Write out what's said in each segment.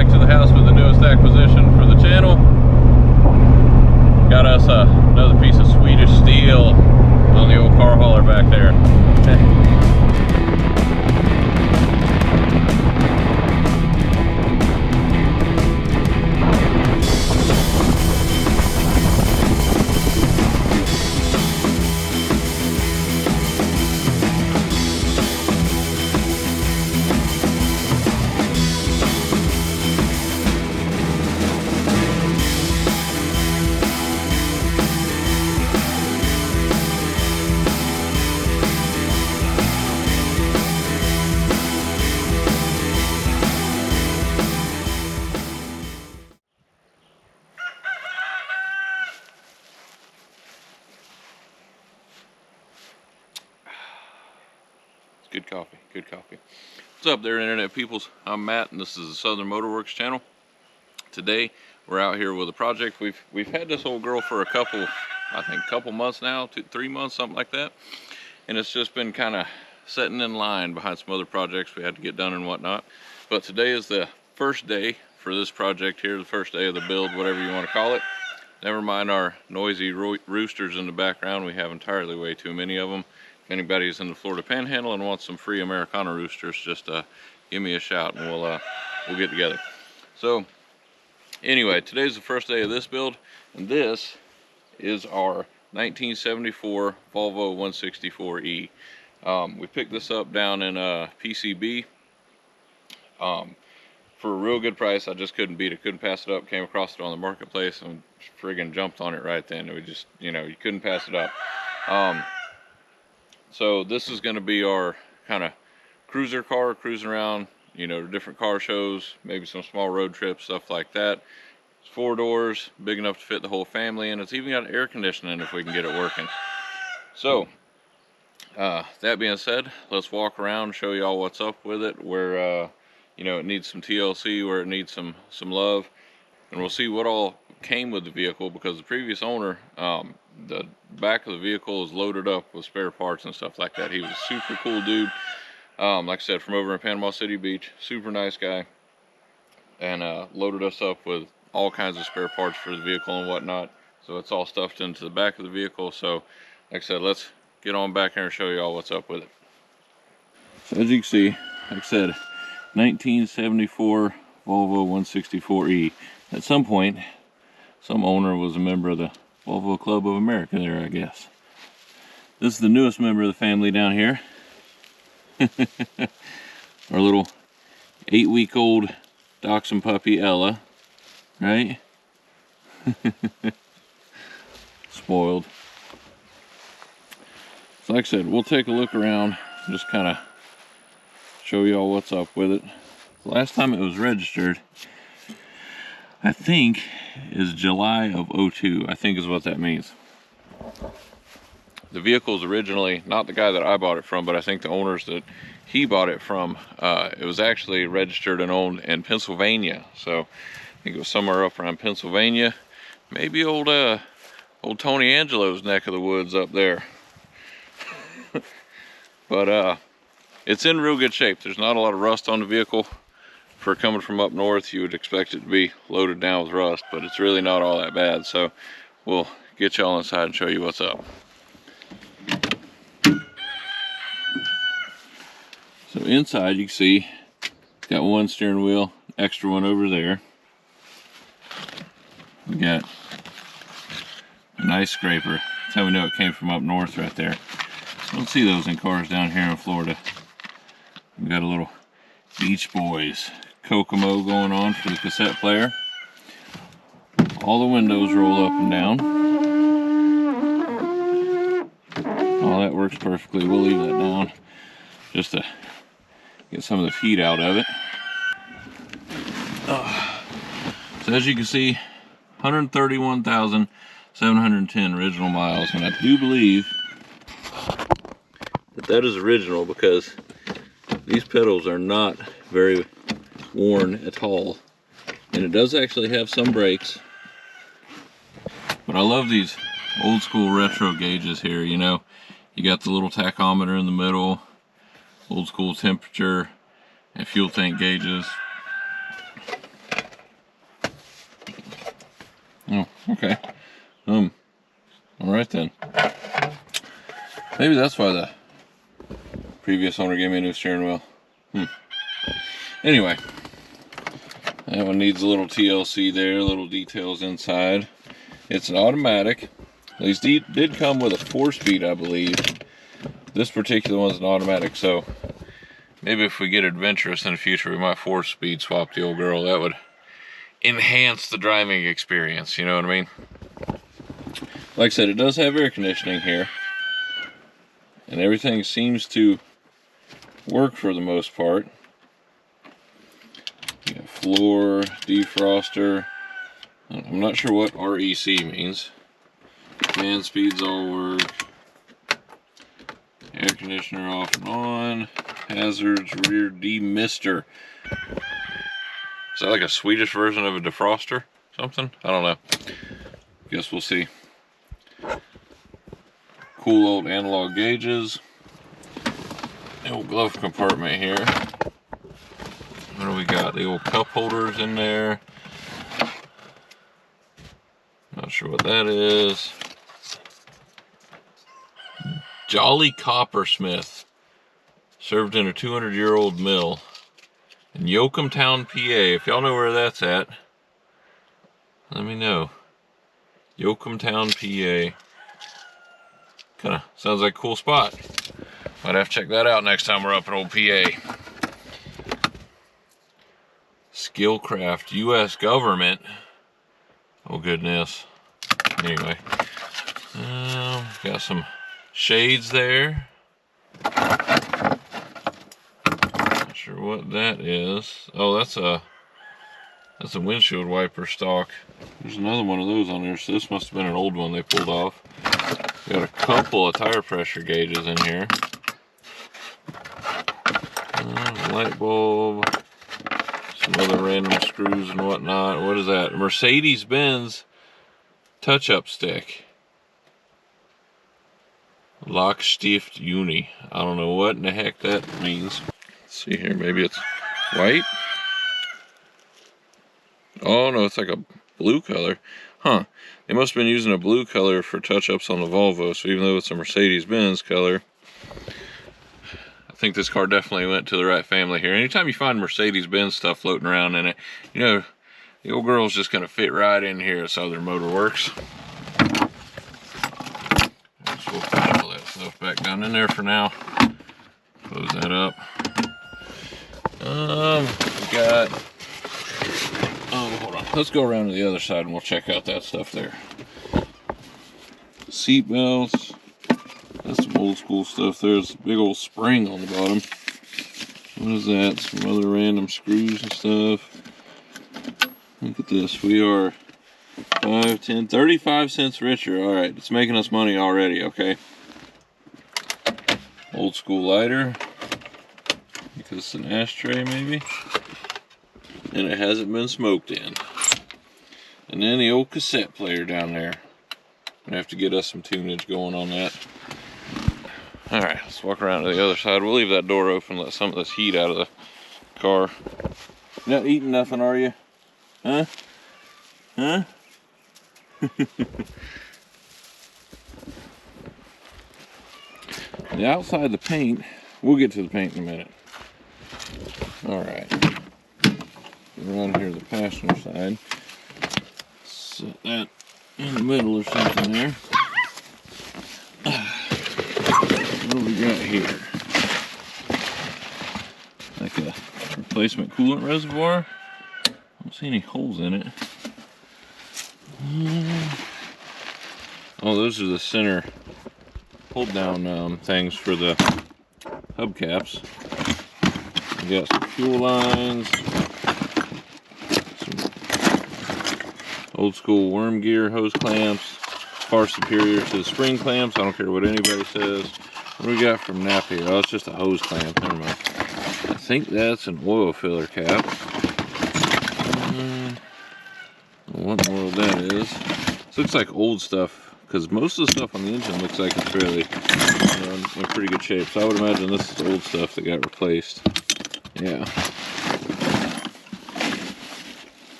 back to the house with the newest acquisition for the channel. Got us another piece of Swedish steel on the old car hauler back there. Good coffee, good coffee. What's up there, internet peoples? I'm Matt, and this is the Southern Motorworks channel. Today we're out here with a project. We've had this old girl for a couple months now, 3 months, something like that, and it's just been kind of sitting in line behind some other projects we had to get done and whatnot. But today is the first day for this project here, the first day of the build, whatever you want to call it. Never mind our noisy roosters in the background. We have entirely way too many of them. If anybody's in the Florida Panhandle and wants some free Americana roosters, just give me a shout and we'll get together. So anyway, today's the first day of this build, and this is our 1974 Volvo 164E. We picked this up down in PCB for a real good price. I just couldn't beat it, couldn't pass it up. Came across it on the marketplace and friggin' jumped on it right then. We just, you know, you couldn't pass it up. So this is going to be our kind of cruiser car, cruising around, you know, different car shows, maybe some small road trips, stuff like that. It's 4 doors, big enough to fit the whole family, and it's even got air conditioning if we can get it working. So that being said, let's walk around, show y'all what's up with it, where you know, it needs some TLC, where it needs some love, and we'll see what all came with the vehicle, because the previous owner, the back of the vehicle is loaded up with spare parts and stuff like that. He was a super cool dude, like I said, from over in Panama City Beach, super nice guy, and loaded us up with all kinds of spare parts for the vehicle and whatnot. So it's all stuffed into the back of the vehicle. So like I said, let's get on back here and show you all what's up with it. So as you can see, like I said, 1974 Volvo 164E. At some point, some owner was a member of the Volvo Club of America there, I guess. This is the newest member of the family down here. Our little 8-week-old dachshund puppy, Ella, right? Spoiled. So like I said, we'll take a look around, just kind of show you all what's up with it. The last time it was registered, I think, is July of 02, I think is what that means. The vehicle is originally, not the guy that I bought it from, but I think the owners that he bought it from, it was actually registered and owned in Pennsylvania. So I think it was somewhere up around Pennsylvania, maybe old Tony Angelo's neck of the woods up there. But it's in real good shape. There's not a lot of rust on the vehicle. For coming from up north, you would expect it to be loaded down with rust, but it's really not all that bad. So we'll get y'all inside and show you what's up. So inside, you can see it's got one steering wheel, extra one over there. We got a nice scraper. That's how we know it came from up north right there. Don't see those in cars down here in Florida. We got a little Beach Boys Kokomo going on for the cassette player. All the windows roll up and down. All that works perfectly. We'll leave that down just to get some of the feet out of it. So as you can see, 131,710 original miles, and I do believe that is original, because these pedals are not very worn at all, and it does actually have some brakes. But I love these old school retro gauges here. You know, you got the little tachometer in the middle, old school temperature and fuel tank gauges. Oh, okay. All right then. Maybe that's why the previous owner gave me a new steering wheel. Anyway, that one needs a little TLC there, little details inside. It's an automatic. These did come with a 4-speed, I believe. This particular one's an automatic, so maybe if we get adventurous in the future, we might 4-speed swap the old girl. That would enhance the driving experience, you know what I mean? Like I said, it does have air conditioning here, and everything seems to work for the most part. You got floor, defroster. I'm not sure what REC means. Fan speeds all work. Air conditioner off and on. Hazards, rear demister. Is that like a Swedish version of a defroster? Something? I don't know. Guess we'll see. Cool old analog gauges. The old glove compartment here. What do we got? The old cup holders in there. Not sure what that is. Jolly Coppersmith. Served in a 200-year-old mill in Yoakumtown, PA. If y'all know where that's at, let me know. Yoakumtown, PA. Kind of sounds like a cool spot. Might have to check that out next time we're up in old PA. Skillcraft, U.S. government. Oh goodness. Anyway, got some shades there. Not sure what that is. Oh, that's a windshield wiper stock. There's another one of those on there, so this must have been an old one they pulled off. Got a couple of tire pressure gauges in here. Light bulb. Some other random screws and whatnot. What is that? Mercedes-Benz touch-up stick. Lockstift Uni. I don't know what in the heck that means. Let's see here. Maybe it's white. Oh no, it's like a blue color. Huh. They must have been using a blue color for touch-ups on the Volvo. So even though it's a Mercedes-Benz color, I think this car definitely went to the right family here. Anytime you find Mercedes-Benz stuff floating around in it, you know, the old girl's just going to fit right in here. That's how their motor works. So we'll put all that stuff back down in there for now. Close that up. We got... hold on. Let's go around to the other side and we'll check out that stuff there. Seat belts. That's some old school stuff. There's a big old spring on the bottom. What is that? Some other random screws and stuff. Look at this. We are 5, 10, 35 cents richer. Alright, it's making us money already, okay? Old school lighter. Because it's an ashtray, maybe. And it hasn't been smoked in. And then the old cassette player down there. I'm gonna have to get us some tunage going on that. Alright, let's walk around to the other side. We'll leave that door open, let some of this heat out of the car. You're not eating nothing, are you? Huh? Huh? The outside, the paint, we'll get to the paint in a minute. Alright. Around here, the passenger side. Set that in the middle or something there. What do we got here? Like a replacement coolant reservoir. I don't see any holes in it. Oh, those are the center hold down things for the hubcaps. We got some fuel lines. Some old school worm gear hose clamps. Far superior to the spring clamps. I don't care what anybody says. What do we got from Napier? Oh, it's just a hose clamp. Never mind. I think that's an oil filler cap. What in the world that is? This looks like old stuff, because most of the stuff on the engine looks like it's fairly in pretty good shape. So I would imagine this is old stuff that got replaced. Yeah.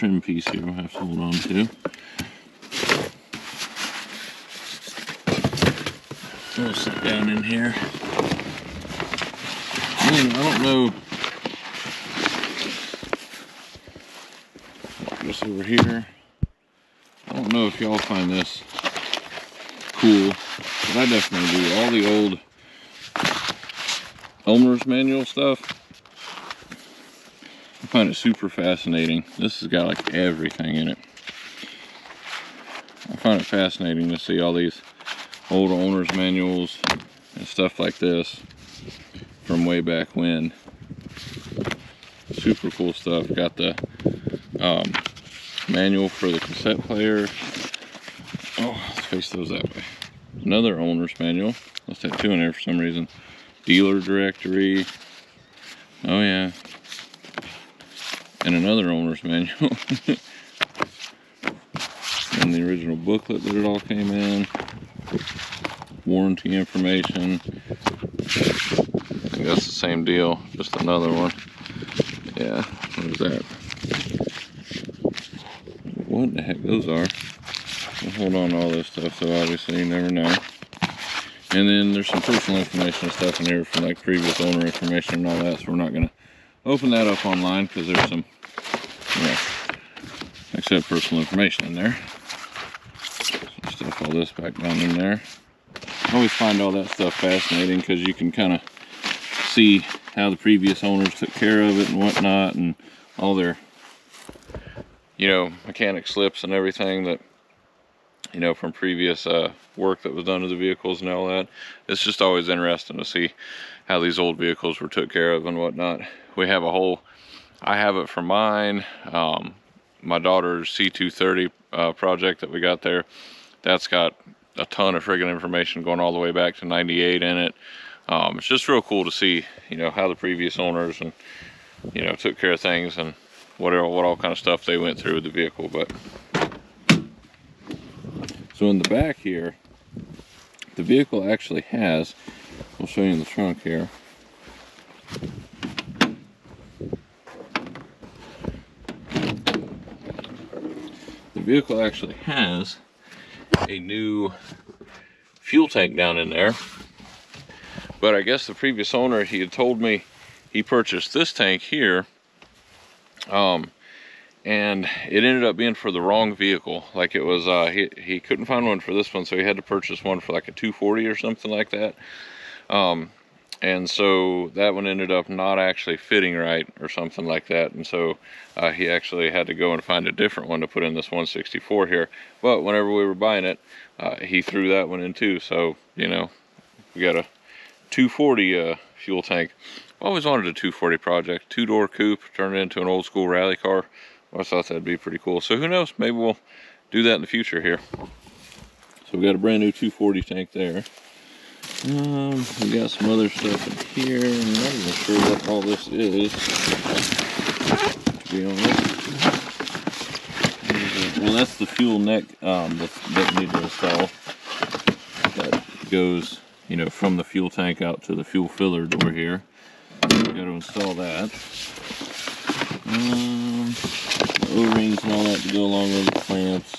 trim piece here we'll have to hold on to. We'll sit down in here. And I don't know. This over here. I don't know if y'all find this cool, but I definitely do. All the old owner's manual stuff, I find it super fascinating. This has got like everything in it. I find it fascinating to see all these old owner's manuals and stuff like this from way back when. Super cool stuff. Got the manual for the cassette player. Oh, let's face those that way. Another owner's manual. Let's have two in there for some reason. Dealer directory. Oh yeah. And another owner's manual. And the original booklet that it all came in. Warranty information. I think that's the same deal, just another one. Yeah, what is that? What the heck those are? We'll hold on to all this stuff, so obviously you never know. And then there's some personal information and stuff in here from like previous owner information and all that, so we're not gonna open that up online because there's some, you know, like I said, personal information in there. So stuff all this back down in there. I always find all that stuff fascinating because you can kind of see how the previous owners took care of it and whatnot, and all their, you know, mechanic slips and everything that, you know, from previous work that was done to the vehicles and all that. It's just always interesting to see how these old vehicles were took care of and whatnot. We have a whole, I have it for mine, my daughter's C230 project that we got there. That's got a ton of friggin' information going all the way back to 98 in it. It's just real cool to see, you know, how the previous owners and, you know, took care of things and what all kind of stuff they went through with the vehicle. But so in the back here, the vehicle actually has, I'll show you in the trunk here. The vehicle actually has a new fuel tank down in there. But I guess the previous owner, he had told me he purchased this tank here, and it ended up being for the wrong vehicle. Like it was, he couldn't find one for this one, so he had to purchase one for like a 240 or something like that. And so that one ended up not actually fitting right or something like that. And so he actually had to go and find a different one to put in this 164 here. But whenever we were buying it, he threw that one in too. So, you know, we got a 240 fuel tank. Always wanted a 240 project. 2-door coupe, turned it into an old school rally car. I thought that'd be pretty cool. So who knows, maybe we'll do that in the future here. So we got a brand new 240 tank there. We got some other stuff in here. I'm not even sure what all this is, to be honest. Well, that's the fuel neck that we need to install. That goes, you know, from the fuel tank out to the fuel filler door here. We got to install that. The O-rings and all that to go along with the clamps.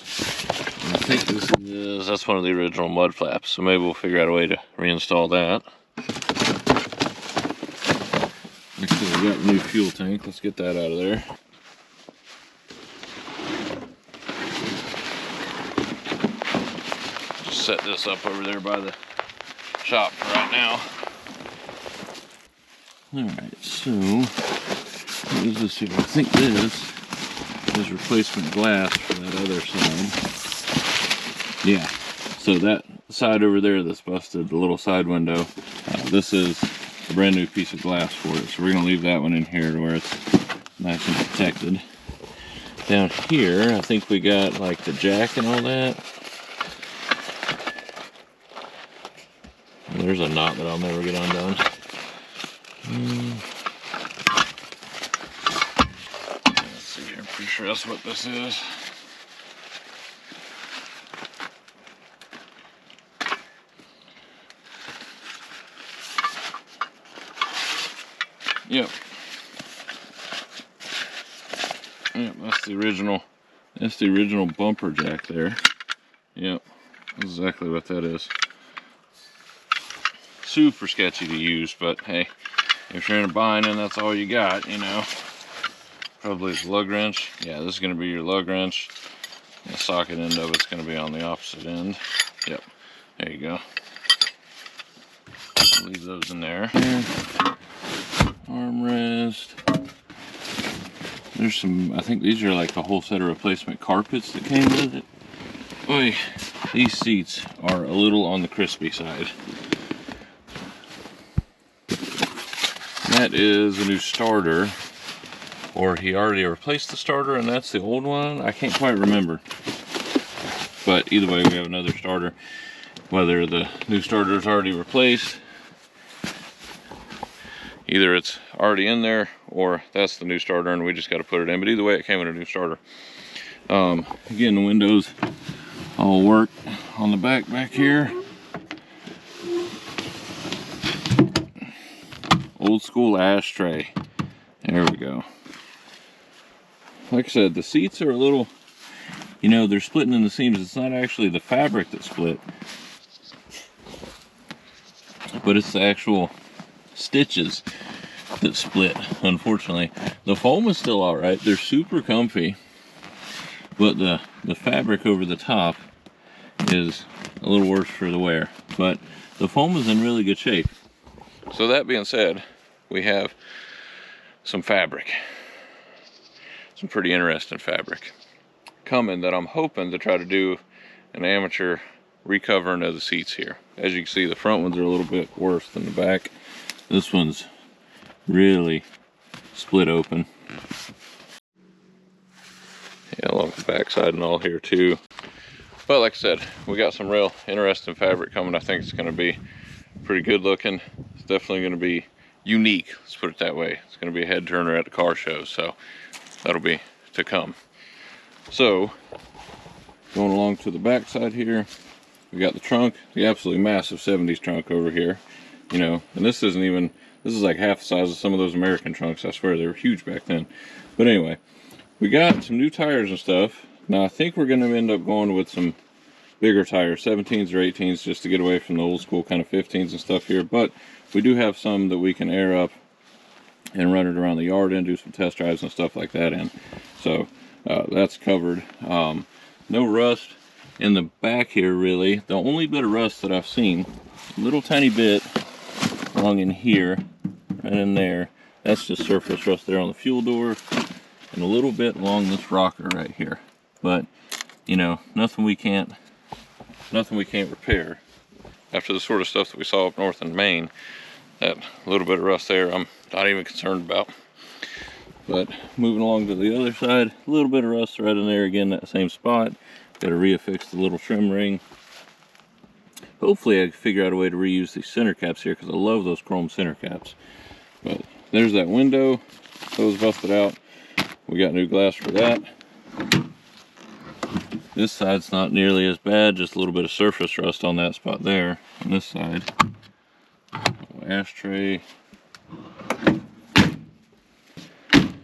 And I think this is, that's one of the original mud flaps, so maybe we'll figure out a way to reinstall that. Actually, we got a new fuel tank. Let's get that out of there. Just set this up over there by the shop for right now. Alright, so what is this here? I think this is replacement glass for that other side. Yeah, so that side over there that's busted, the little side window, this is a brand new piece of glass for it. So we're going to leave that one in here to where it's nice and protected. Down here, I think we got like the jack and all that. There's a knot that I'll never get undone. Let's see here, I'm pretty sure that's what this is. Yep. Yep, that's the original bumper jack there. Yep, that's exactly what that is. Super sketchy to use, but hey, if you're in a bind and that's all you got, you know. Probably the lug wrench. Yeah, this is going to be your lug wrench. The socket end of it's going to be on the opposite end. Yep, there you go. Leave those in there. Armrest. There's some, I think these are like a whole set of replacement carpets that came with it. Boy, these seats are a little on the crispy side. That is a new starter, or he already replaced the starter and that's the old one. I can't quite remember. But either way, we have another starter. Whether the new starter is already replaced, either it's already in there or that's the new starter and we just got to put it in. But either way, it came with a new starter. Again, the windows all work on the back here. Old school ashtray. There we go. Like I said, the seats are a little, you know, they're splitting in the seams. It's not actually the fabric that split, but it's the actual stitches that split, unfortunately. The foam is still all right. They're super comfy, but the fabric over the top is a little worse for the wear. But the foam is in really good shape. So that being said, we have some fabric. Some pretty interesting fabric coming that I'm hoping to try to do an amateur recovering of the seats here. As you can see, the front ones are a little bit worse than the back. This one's really split open. Yeah, along the back side and all here too. But like I said, we got some real interesting fabric coming. I think it's going to be pretty good looking. It's definitely going to be unique, let's put it that way. It's going to be a head turner at the car show, so that'll be to come. So going along to the back side here, we got the trunk, the absolutely massive 70s trunk over here, you know, and this isn't even, this is like half the size of some of those American trunks. I swear they were huge back then. But anyway, we got some new tires and stuff. Now I think we're going to end up going with some bigger tires, 17s or 18s, just to get away from the old school kind of 15s and stuff here. But we do have some that we can air up and run it around the yard and do some test drives and stuff like that in. So that's covered. No rust in the back here really. The only bit of rust that I've seen, a little tiny bit along in here, right in there, that's just surface rust there on the fuel door, and a little bit along this rocker right here. But you know, nothing we can't repair. After the sort of stuff that we saw up north in Maine, that little bit of rust there, I'm not even concerned about. But moving along to the other side, a little bit of rust right in there again, that same spot. Got to reaffix the little trim ring. Hopefully I can figure out a way to reuse these center caps here, because I love those chrome center caps. But there's that window, those busted out. We got new glass for that. This side's not nearly as bad, just a little bit of surface rust on that spot there. On this side, ashtray.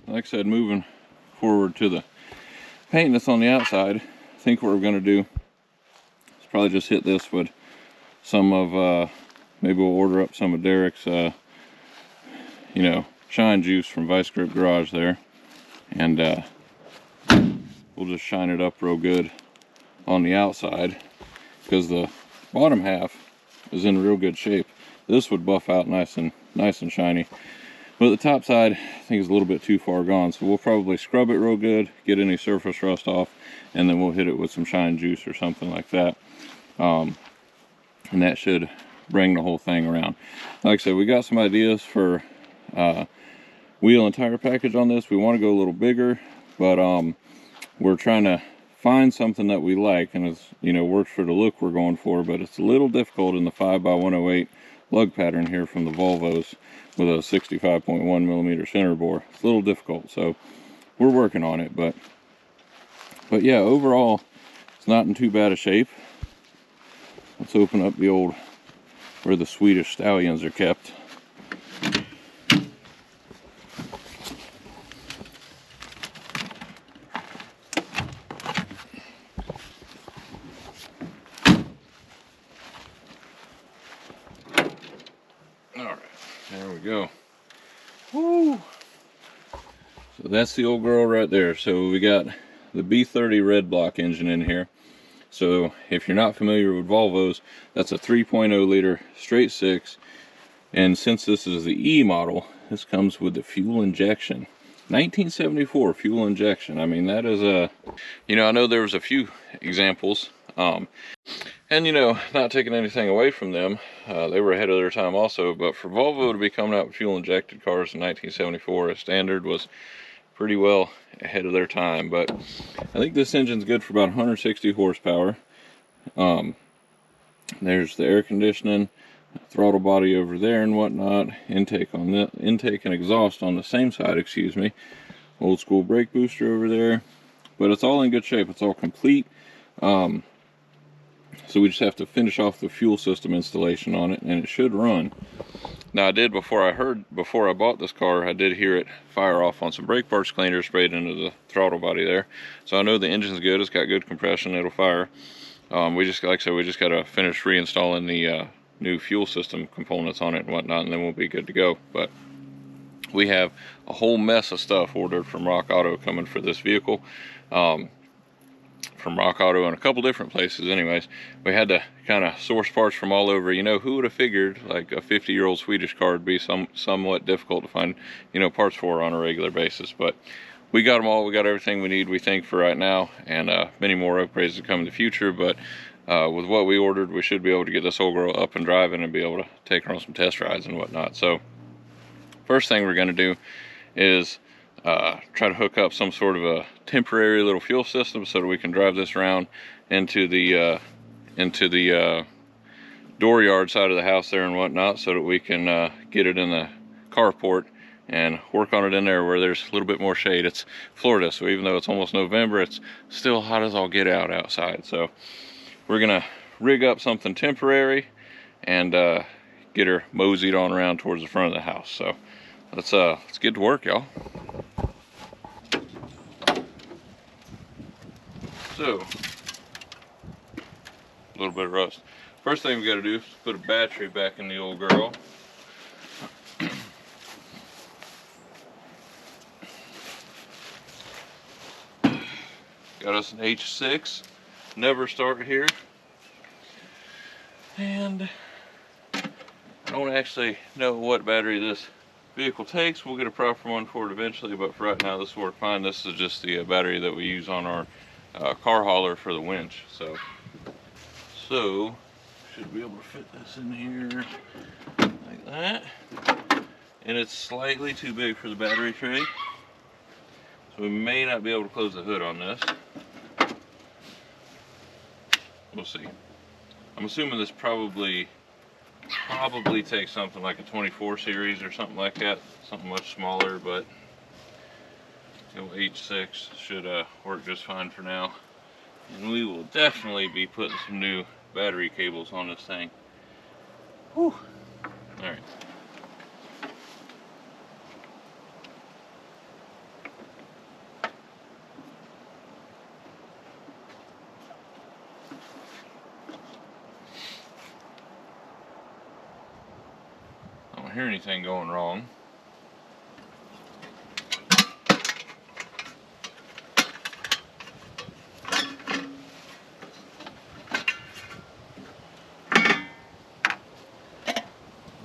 Like I said, moving forward to the paint that's on the outside, I think what we're going to do is probably just hit this with some of, maybe we'll order up some of Derek's, you know, shine juice from Vice Grip Garage there, and we'll just shine it up real good on the outside, because the bottom half is in real good shape. This would buff out nice and shiny, but the top side I think is a little bit too far gone, so we'll probably scrub it real good, get any surface rust off, and then we'll hit it with some shine juice or something like that, and that should bring the whole thing around. Like I said, we got some ideas for wheel and tire package on this. We want to go a little bigger, but we're trying to find something that we like, and it's, you know, works for the look we're going for, but it's a little difficult in the 5x108 lug pattern here from the Volvos with a 65.1 millimeter center bore. It's a little difficult, so we're working on it, but yeah, overall it's not in too bad a shape. Let's open up the old, where the Swedish stallions are kept. All right, there we go. Woo! So that's the old girl right there. So we got the B30 red block engine in here. So if you're not familiar with Volvos, that's a 3.0 liter straight six. And since this is the E model, this comes with the fuel injection. 1974 fuel injection. I mean, that is a, you know, I know there was a few examples, and you know, not taking anything away from them, they were ahead of their time also, but for Volvo to be coming out with fuel injected cars in 1974 as standard was pretty well ahead of their time. But I think this engine's good for about 160 horsepower. There's the air conditioning, throttle body over there and whatnot, intake on the intake and exhaust on the same side, excuse me, old school brake booster over there, but it's all in good shape. It's all complete. So we just have to finish off the fuel system installation on it, and it should run. Now I did, before I bought this car, I did hear it fire off on some brake parts cleaner sprayed into the throttle body there, so I know the engine's good. It's got good compression, it'll fire. We just, like I said, we just got to finish reinstalling the new fuel system components on it and whatnot, and then we'll be good to go. But we have a whole mess of stuff ordered from Rock Auto coming for this vehicle, from Rock Auto in a couple different places. Anyways, we had to kind of source parts from all over. You know, who would have figured like a 50-year-old Swedish car would be somewhat difficult to find, you know, parts for on a regular basis. But we got them all. We got everything we need, we think, for right now, and many more upgrades to come in the future. But with what we ordered, we should be able to get this old girl up and driving and be able to take her on some test rides and whatnot. So first thing we're going to do is try to hook up some sort of a temporary little fuel system so that we can drive this around into the dooryard side of the house there and whatnot, so that we can get it in the carport and work on it in there where there's a little bit more shade. It's Florida, so even though it's almost November, it's still hot as all get out outside. So we're gonna rig up something temporary and get her moseyed on around towards the front of the house. So let's get to work, y'all. So, a little bit of rust. First thing we got to do is put a battery back in the old girl. Got us an H6, never start here. And I don't actually know what battery this vehicle takes. We'll get a proper one for it eventually, but for right now this will work fine. This is just the battery that we use on our car hauler for the winch. So should be able to fit this in here like that. And it's slightly too big for the battery tray, so we may not be able to close the hood on this. We'll see. I'm assuming this probably takes something like a 24 series or something like that, something much smaller, but the old H6 should work just fine for now. And we will definitely be putting some new battery cables on this thing. Whew. All right. I don't hear anything going wrong.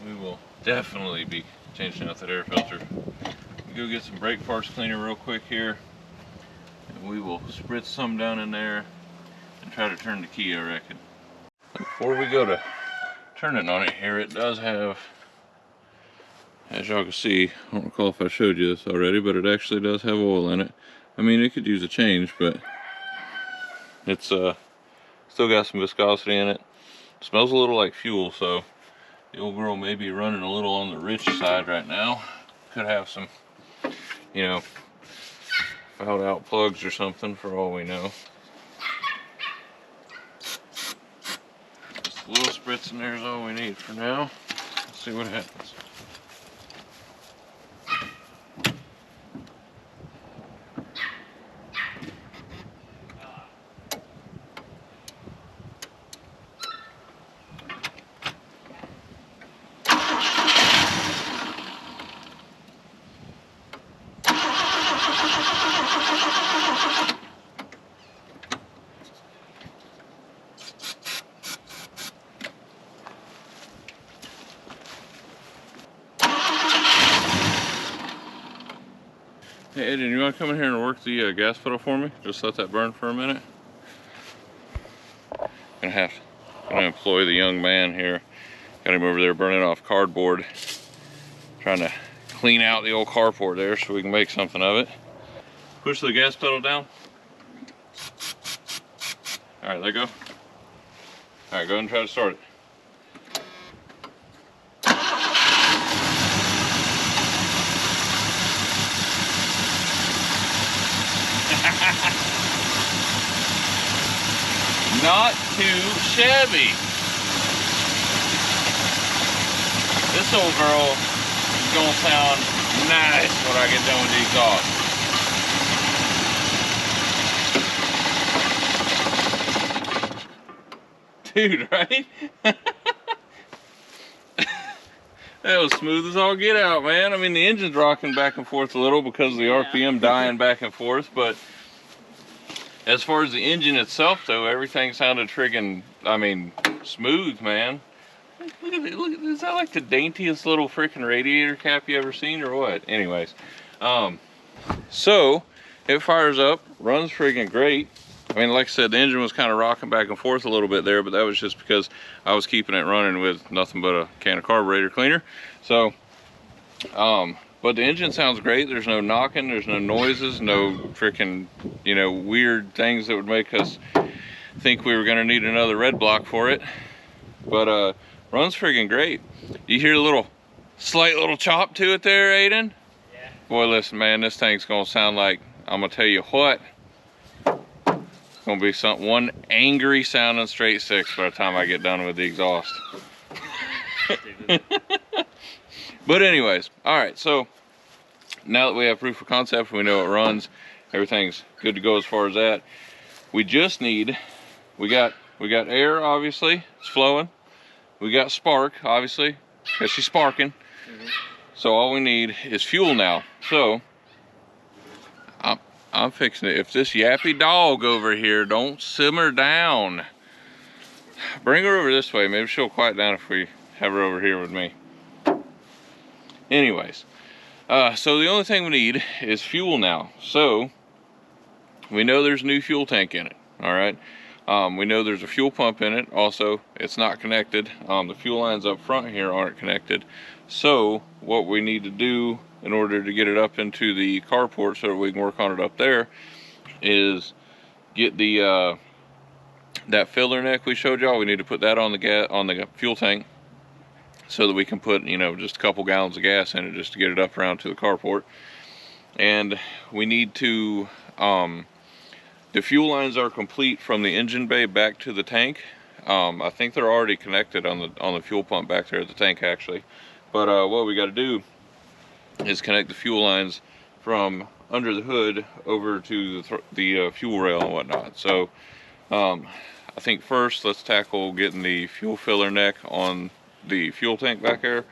We will definitely be changing out that air filter. Go get some brake parts cleaner real quick here, and we will spritz some down in there and try to turn the key, I reckon. Before we go to turning on it here, it does have, as y'all can see, I don't recall if I showed you this already, but it actually does have oil in it. I mean, it could use a change, but it's still got some viscosity in it. It smells a little like fuel, so the old girl may be running a little on the rich side right now. Could have some, you know, fouled out plugs or something, for all we know. Just a little spritz in there is all we need for now. Let's see what happens. Hey Aiden, you want to come in here and work the gas pedal for me? Just let that burn for a minute. Gonna employ the young man here. Got him over there burning off cardboard, trying to clean out the old carport there so we can make something of it. Push the gas pedal down. All right, let go. All right, go ahead and try to start it. Not too shabby. This old girl is gonna sound nice when I get done with the exhaust. Dude, right? That was smooth as all get out, man. I mean, the engine's rocking back and forth a little because of the RPM dying back and forth, but as far as the engine itself, though, everything sounded friggin', I mean, smooth, man. Look at it. Look, is that like the daintiest little freaking radiator cap you ever seen or what? Anyways, so it fires up, runs friggin' great. I mean, like I said, the engine was kind of rocking back and forth a little bit there, but that was just because I was keeping it running with nothing but a can of carburetor cleaner. So, but the engine sounds great. There's no knocking, there's no noises, no freaking, you know, weird things that would make us think we were gonna need another red block for it. But runs friggin' great. You hear a little, slight little chop to it there, Aiden? Yeah. Boy, listen, man, this thing's gonna sound like, I'm gonna tell you what, it's gonna be one angry sounding straight six by the time I get done with the exhaust. But anyways, all right, so now that we have proof of concept, we know it runs, everything's good to go as far as that. We just need, we got air, obviously, it's flowing. We got spark, obviously, because she's sparking. So all we need is fuel now. So I'm fixing it. If this yappy dog over here don't simmer down, bring her over this way. Maybe she'll quiet down if we have her over here with me. Anyways, so the only thing we need is fuel now. So we know there's a new fuel tank in it, all right? We know there's a fuel pump in it. Also, it's not connected. The fuel lines up front here aren't connected. So what we need to do in order to get it up into the carport so that we can work on it up there is get the that filler neck we showed y'all. We need to put that on the fuel tank so that we can put, you know, just a couple gallons of gas in it just to get it up around to the carport. And we need to the fuel lines are complete from the engine bay back to the tank. I think they're already connected on the fuel pump back there at the tank, actually. But what we got to do is connect the fuel lines from under the hood over to the fuel rail and whatnot. So I think first let's tackle getting the fuel filler neck on the fuel tank back there,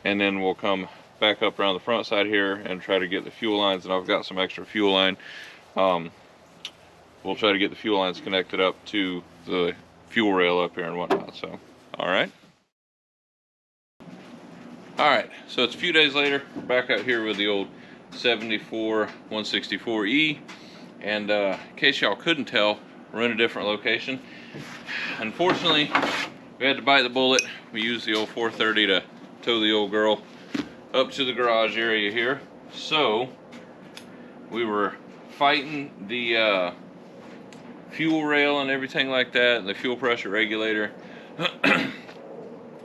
and then we'll come back up around the front side here and try to get the fuel lines. And I've got some extra fuel line. We'll try to get the fuel lines connected up to the fuel rail up here and whatnot. So, all right. All right, so it's a few days later. We're back out here with the old 74 164E. And in case y'all couldn't tell, we're in a different location. Unfortunately, we had to bite the bullet. We used the old 430 to tow the old girl up to the garage area here. So we were fighting the fuel rail and everything like that, and the fuel pressure regulator.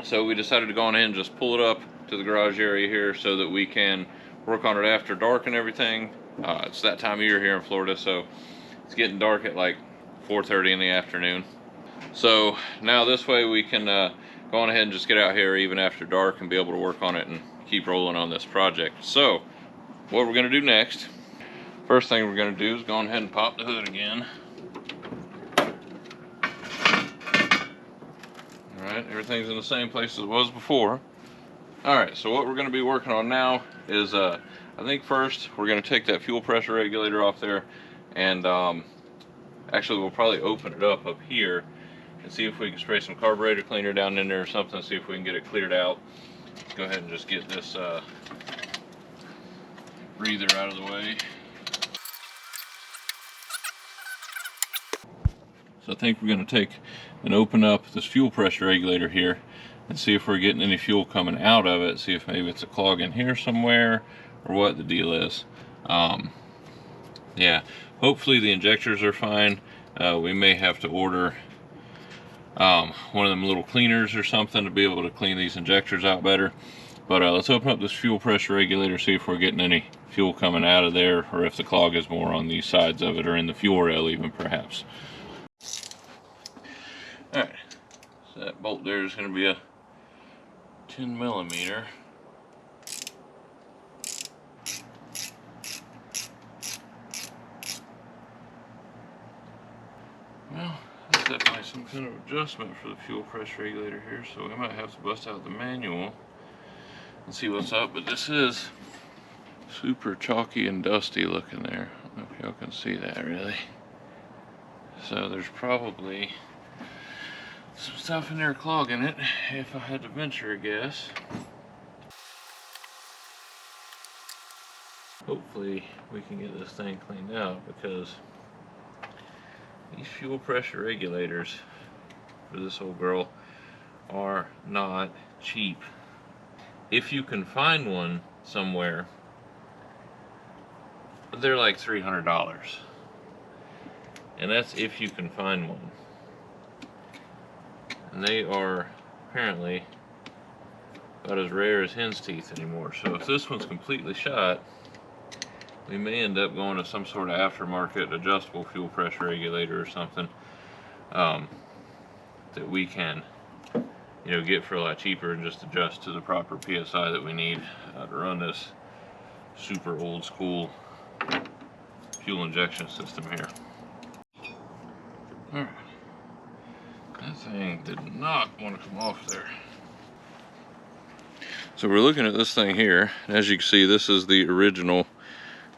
So we decided to go on in and just pull it up to the garage area here so that we can work on it after dark and everything. It's that time of year here in Florida, so it's getting dark at like 4:30 in the afternoon. So now this way we can go on ahead and just get out here even after dark and be able to work on it and keep rolling on this project. So what we're going to do next, first thing we're going to do is go on ahead and pop the hood again. Alright, everything's in the same place as it was before. Alright, so what we're going to be working on now is, I think first we're going to take that fuel pressure regulator off there, and actually we'll probably open it up here and see if we can spray some carburetor cleaner down in there or something, see if we can get it cleared out. Let's go ahead and just get this breather out of the way. So I think we're going to take and open up this fuel pressure regulator here and see if we're getting any fuel coming out of it, see if maybe it's a clog in here somewhere or what the deal is. Yeah, hopefully the injectors are fine. We may have to order one of them little cleaners or something to be able to clean these injectors out better. But let's open up this fuel pressure regulator, see if we're getting any fuel coming out of there, or if the clog is more on these sides of it or in the fuel rail even perhaps. Alright, so that bolt there is going to be a 10 millimeter. Well, that's definitely some kind of adjustment for the fuel pressure regulator here, so we might have to bust out the manual and see what's up. But this is super chalky and dusty looking there. I don't know if y'all can see that really. So there's probably some stuff in there clogging it, if I had to venture a guess. Hopefully we can get this thing cleaned out, because these fuel pressure regulators for this old girl are not cheap. If you can find one somewhere, they're like $300. And that's if you can find one. And they are apparently about as rare as hen's teeth anymore. So if this one's completely shot, we may end up going to some sort of aftermarket adjustable fuel pressure regulator or something that we can, you know, get for a lot cheaper and just adjust to the proper PSI that we need to run this super old school fuel injection system here. Alright. That thing did not want to come off there. So we're looking at this thing here. As you can see, this is the original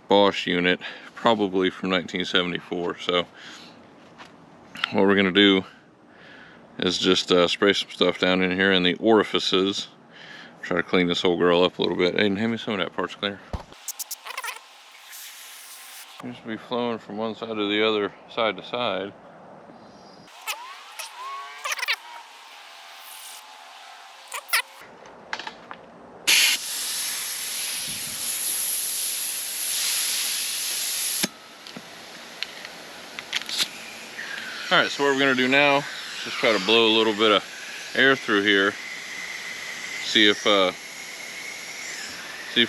Bosch unit, probably from 1974. So what we're going to do is just spray some stuff down in here in the orifices. Try to clean this whole girl up a little bit. Aiden, hand me some of that parts cleaner. Seems to be flowing from one side to the other, side to side. Alright, so what we're going to do now is just try to blow a little bit of air through here. See if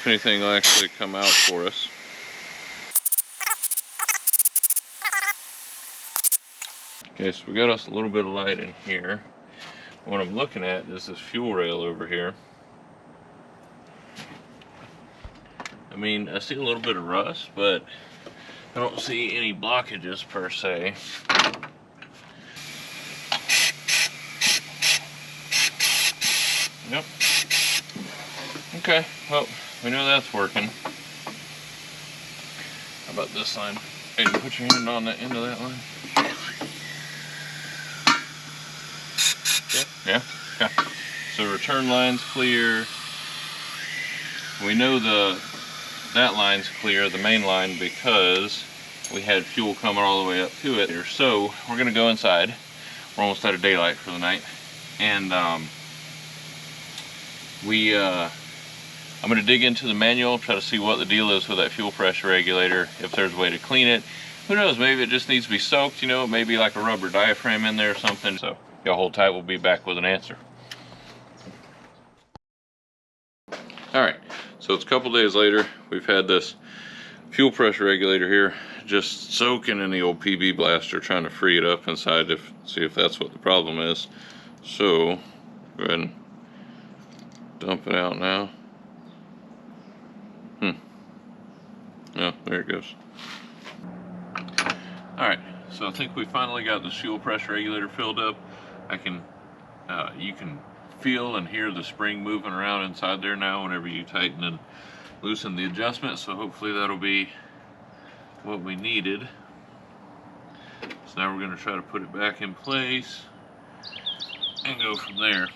anything will actually come out for us. Okay, so we got us a little bit of light in here. What I'm looking at is this fuel rail over here. I mean, I see a little bit of rust, but I don't see any blockages per se. Yep. Okay, well, we know that's working. How about this line? Hey, put your hand on the end of that line. Yeah? Okay. So return line's clear. We know that line's clear, the main line, because we had fuel coming all the way up to it. So we're gonna go inside. We're almost out of daylight for the night. And I'm going to dig into the manual, try to see what the deal is with that fuel pressure regulator, if there's a way to clean it. Who knows, maybe it just needs to be soaked, you know, maybe like a rubber diaphragm in there or something. So y'all hold tight, we'll be back with an answer. Alright, so it's a couple days later. We've had this fuel pressure regulator here just soaking in the old PB blaster, trying to free it up inside to see if that's what the problem is. So go ahead and dump it out now. Oh, there it goes. Alright, so I think we finally got the fuel pressure regulator filled up. You can feel and hear the spring moving around inside there now whenever you tighten and loosen the adjustment, so hopefully that'll be what we needed. So now we're going to try to put it back in place and go from there.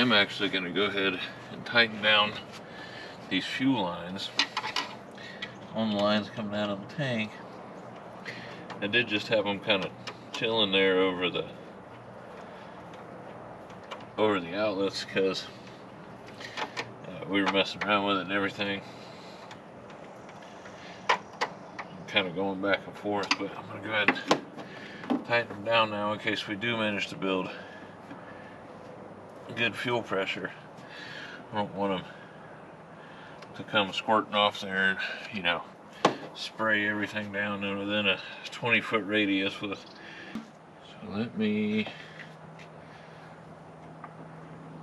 am actually going to go ahead and tighten down these fuel lines on the lines coming out of the tank. I did just have them kind of chilling there over the outlets because we were messing around with it and everything, kind of going back and forth. But I'm going to go ahead and tighten them down now in case we do manage to build good fuel pressure. I don't want them to come squirting off there and, you know, spray everything down within a 20-foot radius with. So let me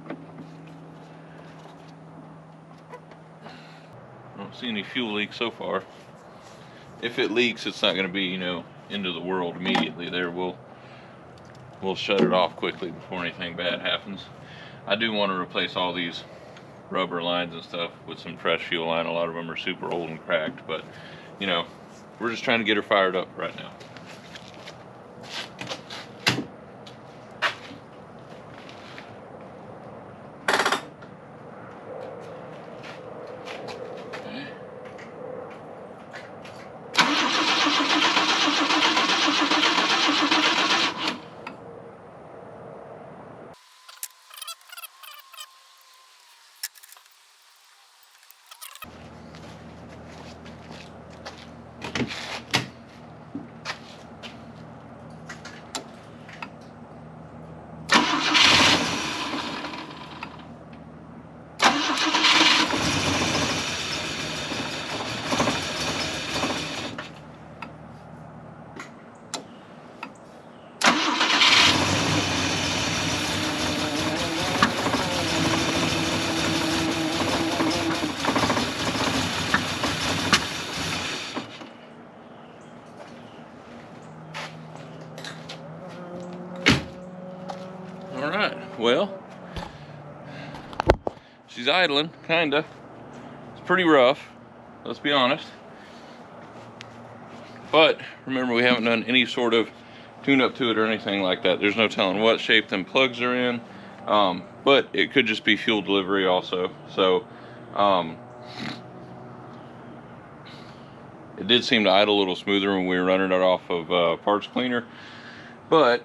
I don't see any fuel leaks so far. If it leaks, it's not going to be, you know, end of the world immediately. There, we'll shut it off quickly before anything bad happens. I do want to replace all these rubber lines and stuff with some fresh fuel line. A lot of them are super old and cracked, but you know, we're just trying to get her fired up right now. Well, she's idling, kinda. It's pretty rough, let's be honest. But remember, we haven't done any sort of tune-up to it or anything like that. There's no telling what shape them plugs are in. But it could just be fuel delivery also. So, it did seem to idle a little smoother when we were running it off of parts cleaner. But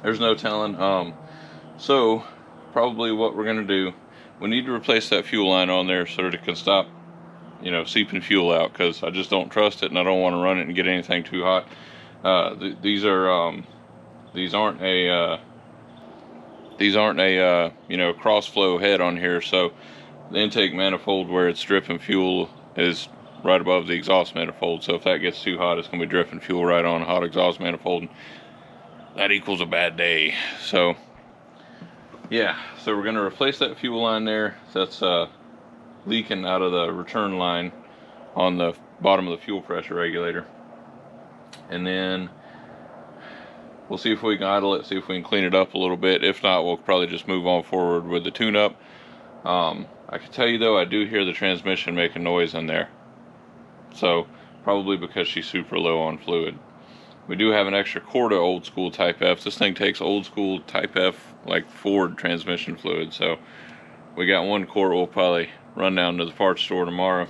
there's no telling. So probably what we're going to do, we need to replace that fuel line on there so that it can stop, you know, seeping fuel out, because I just don't trust it and I don't want to run it and get anything too hot. These aren't a you know, cross flow head on here, so the intake manifold where it's dripping fuel is right above the exhaust manifold. So if that gets too hot, it's going to be dripping fuel right on a hot exhaust manifold. That equals a bad day. So yeah, so we're going to replace that fuel line there that's leaking out of the return line on the bottom of the fuel pressure regulator. And then we'll see if we can idle it, see if we can clean it up a little bit. If not, we'll probably just move on forward with the tune-up. I can tell you though, I do hear the transmission making noise in there. So probably because she's super low on fluid. We do have an extra quart of old school Type F. This thing takes old school Type F, like Ford transmission fluid. So we got 1 quart. We'll probably run down to the parts store tomorrow,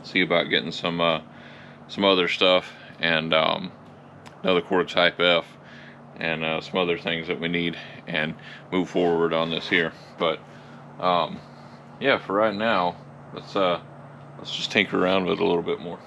see about getting some other stuff, and another quart of Type F, and some other things that we need, and move forward on this here. But yeah, for right now, let's just tinker around with it a little bit more.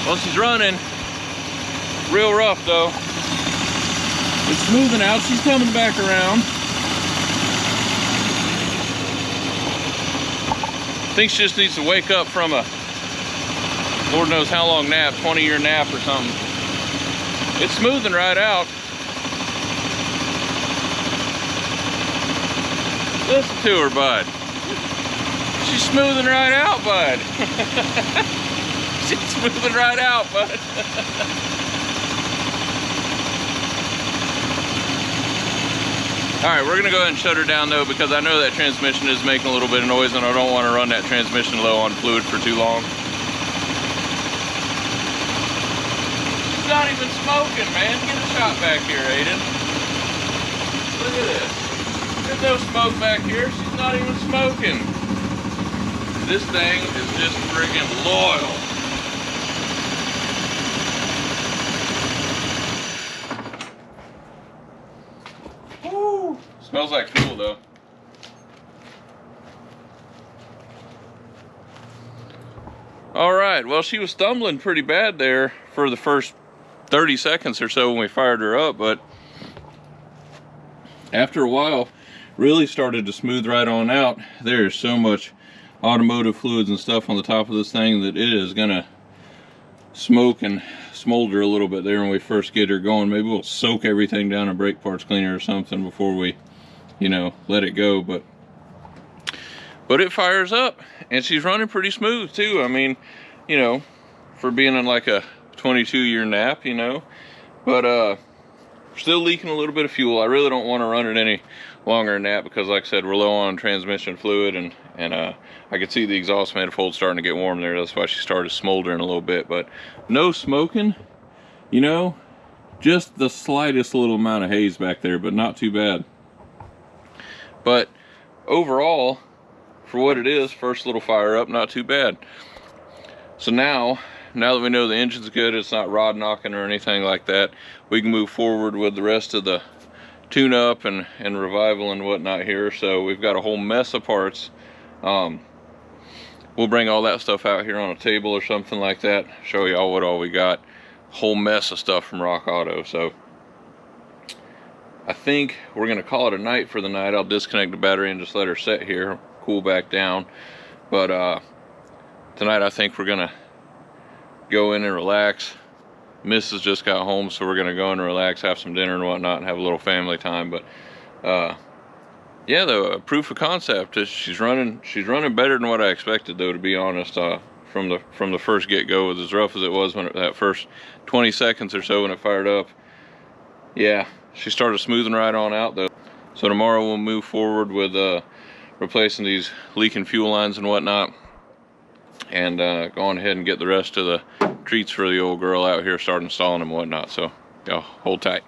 Well, she's running real rough though. It's smoothing out. She's coming back around. think she just needs to wake up from a Lord knows how long nap, 20-year nap or something. It's smoothing right out. Listen to her, bud. She's smoothing right out, bud. She's smoothing right out, bud. All right, we're gonna go ahead and shut her down though, because I know that transmission is making a little bit of noise and I don't want to run that transmission low on fluid for too long. She's not even smoking, man. Get a shot back here, Aiden. Look at this. There's no smoke back here. She's not even smoking. This thing is just friggin' loyal. Woo! Smells like fuel though. All right, well, she was stumbling pretty bad there for the first 30 seconds or so when we fired her up, but after a while really started to smooth right on out. There's so much automotive fluids and stuff on the top of this thing that it is gonna smoke and smolder a little bit there when we first get her going. Maybe we'll soak everything down in brake parts cleaner or something before we, you know, let it go, but it fires up and she's running pretty smooth too. I mean, you know, for being on like a 22-year nap, you know, but still leaking a little bit of fuel. I really don't want to run it any longer than that because, like I said, we're low on transmission fluid, and I could see the exhaust manifold starting to get warm there. That's why she started smoldering a little bit, but no smoking, you know, just the slightest little amount of haze back there, but not too bad. But overall, for what it is, first little fire up, not too bad. So now that we know the engine's good, it's not rod knocking or anything like that, we can move forward with the rest of the tune up and revival and whatnot here. So we've got a whole mess of parts. We'll bring all that stuff out here on a table or something like that, show y'all what all we got. Whole mess of stuff from Rock Auto. So I think we're gonna call it a night for the night. I'll disconnect the battery and just let her sit here, cool back down. But tonight I think we're gonna go in and relax. Mrs. just got home, so we're gonna go in and relax, have some dinner and whatnot, and have a little family time. But yeah, though, proof of concept is she's running better than what I expected, though, to be honest. From the first get-go, as rough as it was when that first 20 seconds or so when it fired up, yeah, she started smoothing right on out though. So tomorrow we'll move forward with replacing these leaking fuel lines and whatnot, and go on ahead and get the rest of the treats for the old girl out here, start installing them and whatnot. So y'all hold tight.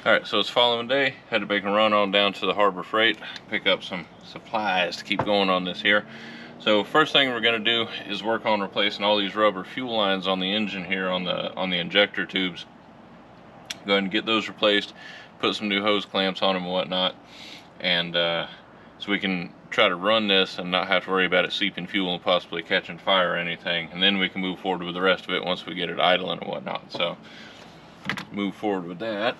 All right, so it's following day. Had to make a run on down to the Harbor Freight, pick up some supplies to keep going on this here. So first thing we're gonna do is work on replacing all these rubber fuel lines on the engine here, on the injector tubes. Go ahead and get those replaced, put some new hose clamps on them and whatnot, and so we can try to run this and not have to worry about it seeping fuel and possibly catching fire or anything. And then we can move forward with the rest of it once we get it idling and whatnot. So move forward with that.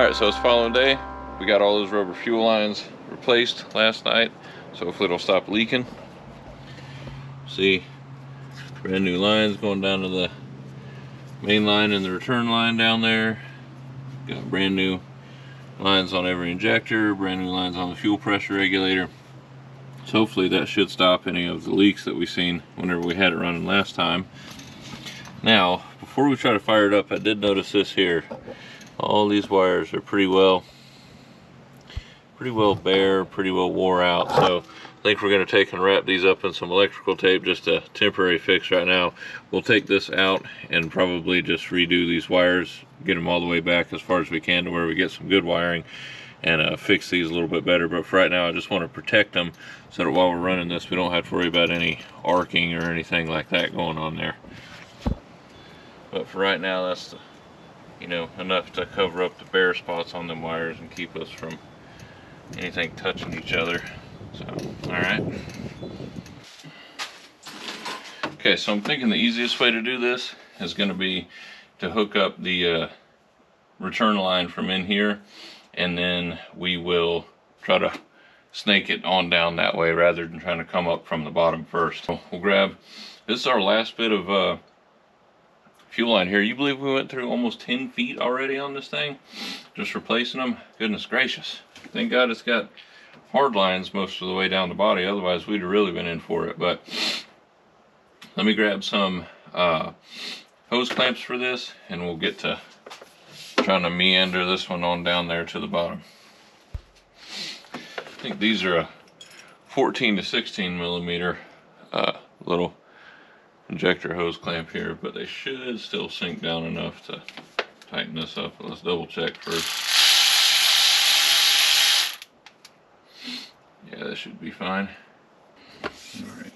All right, so it's following day. We got all those rubber fuel lines replaced last night, so hopefully it'll stop leaking. See, brand new lines going down to the main line and the return line down there. Got brand new lines on every injector, brand new lines on the fuel pressure regulator. So hopefully that should stop any of the leaks that we seen whenever we had it running last time. Now, before we try to fire it up, I did notice this here. All these wires are pretty well bare, pretty well wore out. So I think we're going to take and wrap these up in some electrical tape, just a temporary fix right now. We'll take this out and probably just redo these wires, get them all the way back as far as we can to where we get some good wiring, and fix these a little bit better. But for right now, I just want to protect them so that while we're running this, we don't have to worry about any arcing or anything like that going on there. But for right now, that's enough to cover up the bare spots on them wires and keep us from anything touching each other. So, all right. Okay, so I'm thinking the easiest way to do this is going to be to hook up the return line from in here, and then we will try to snake it on down that way rather than trying to come up from the bottom first. So we'll grab, this is our last bit of fuel line here. You believe we went through almost 10 feet already on this thing, just replacing them? Goodness gracious. Thank God it's got hard lines most of the way down the body, otherwise we'd have really been in for it. But let me grab some hose clamps for this, and we'll get to trying to meander this one on down there to the bottom. I think these are a 14 to 16 millimeter little injector hose clamp here, but they should still sink down enough to tighten this up. Let's double check first. Yeah, that should be fine. Alright.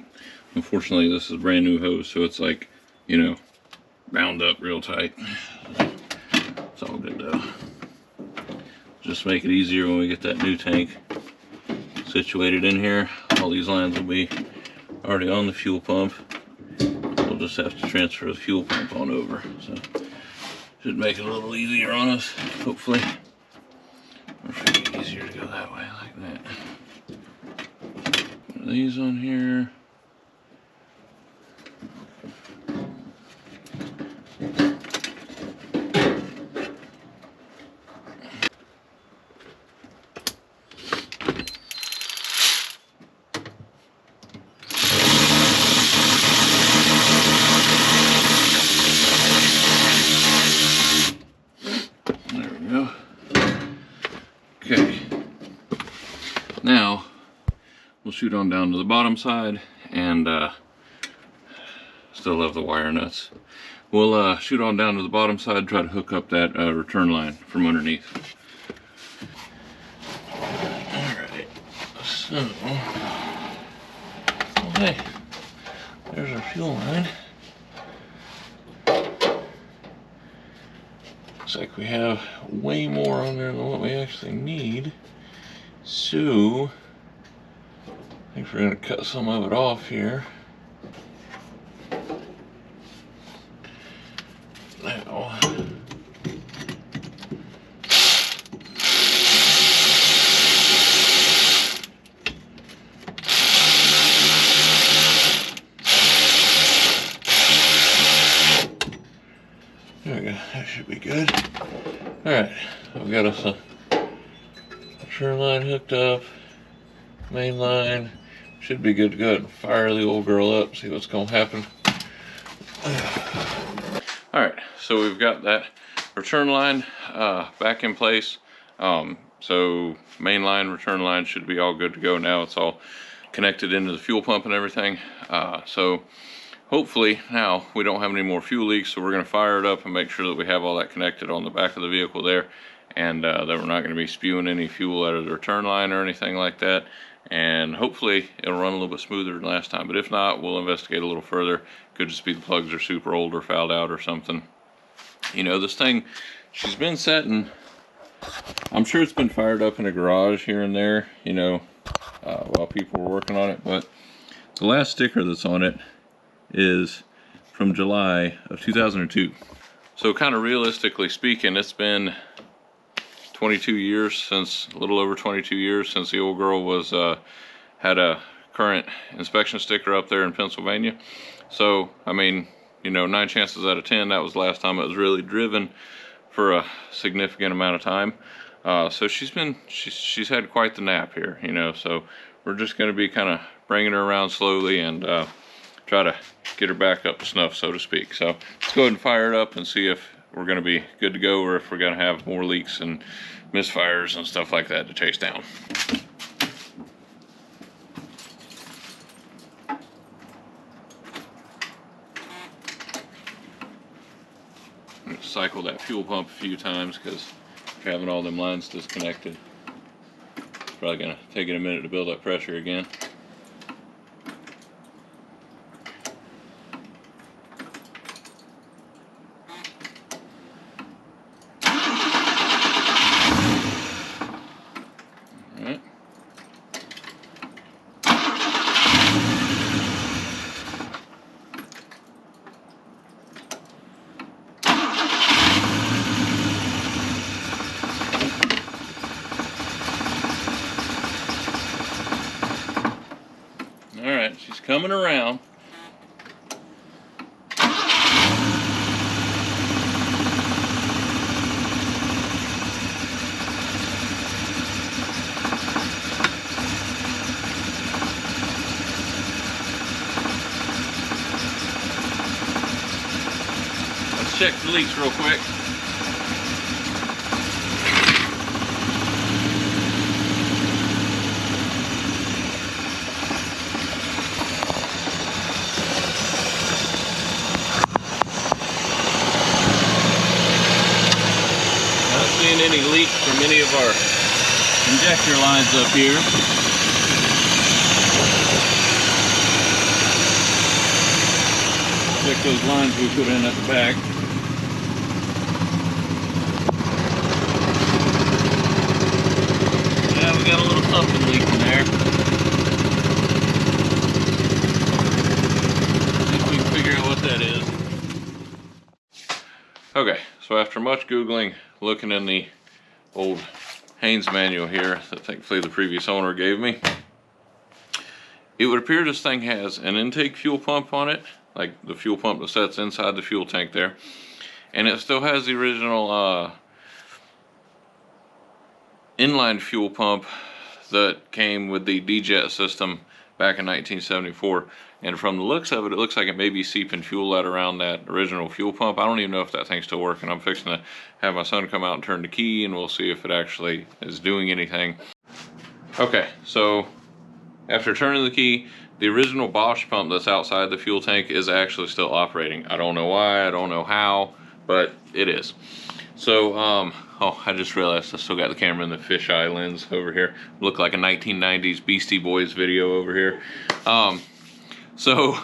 Unfortunately, this is brand new hose, so it's like, bound up real tight. It's all good though. Just make it easier when we get that new tank situated in here. All these lines will be already on the fuel pump. We'll just have to transfer the fuel pump on over. So should make it a little easier on us, hopefully. Or should be easier to go that way like that. Put these on here. Okay, now we'll shoot on down to the bottom side, and still have the wire nuts. We'll shoot on down to the bottom side, try to hook up that return line from underneath. Alright, so, well, hey, there's our fuel line. Looks like we have way more on there than what we actually need, so I think we're going to cut some of it off here. Now, there we go, that should be good. Alright, I've got us a return line hooked up, main line, should be good to go. Fire the old girl up, see what's going to happen. Alright, so we've got that return line back in place. So main line, return line should be all good to go now. It's all connected into the fuel pump and everything. So hopefully now we don't have any more fuel leaks, so we're going to fire it up and make sure that we have all that connected on the back of the vehicle there, and that we're not going to be spewing any fuel out of the return line or anything like that. And hopefully it'll run a little bit smoother than last time, but if not, we'll investigate a little further. Could just be the plugs are super old or fouled out or something. This thing, she's been setting, I'm sure it's been fired up in a garage here and there, while people were working on it, but the last sticker that's on it is from July of 2002. So kind of realistically speaking, it's been 22 years since, a little over 22 years since the old girl was had a current inspection sticker up there in Pennsylvania. So I mean, you know, 9 chances out of 10 that was the last time it was really driven for a significant amount of time. So she's had quite the nap here, you know. So we're just going to be kind of bringing her around slowly and try to get her back up to snuff, so to speak. So let's go ahead and fire it up and see if we're going to be good to go, or if we're going to have more leaks and misfires and stuff like that to chase down. I'm going to cycle that fuel pump a few times because having all them lines disconnected, it's probably going to take it a minute to build up pressure again. Alright, she's coming around. Let's check the leaks real quick. Any leaks from any of our injector lines up here. Check those lines we put in at the back. Yeah, we got a little something leaking there. See if we can figure out what that is. Okay, so after much Googling, looking in the old Haynes manual here that thankfully the previous owner gave me, it would appear this thing has an intake fuel pump on it, like the fuel pump that sits inside the fuel tank there, and it still has the original inline fuel pump that came with the D-Jet system back in 1974. And from the looks of it, it looks like it may be seeping fuel out around that original fuel pump. I don't even know if that thing's still working. I'm fixing to have my son come out and turn the key, and we'll see if it actually is doing anything. Okay, so after turning the key, the original Bosch pump that's outside the fuel tank is actually still operating. I don't know why, I don't know how, but it is. So, oh, I just realized I still got the camera in the fisheye lens over here. Look like a 1990s Beastie Boys video over here. So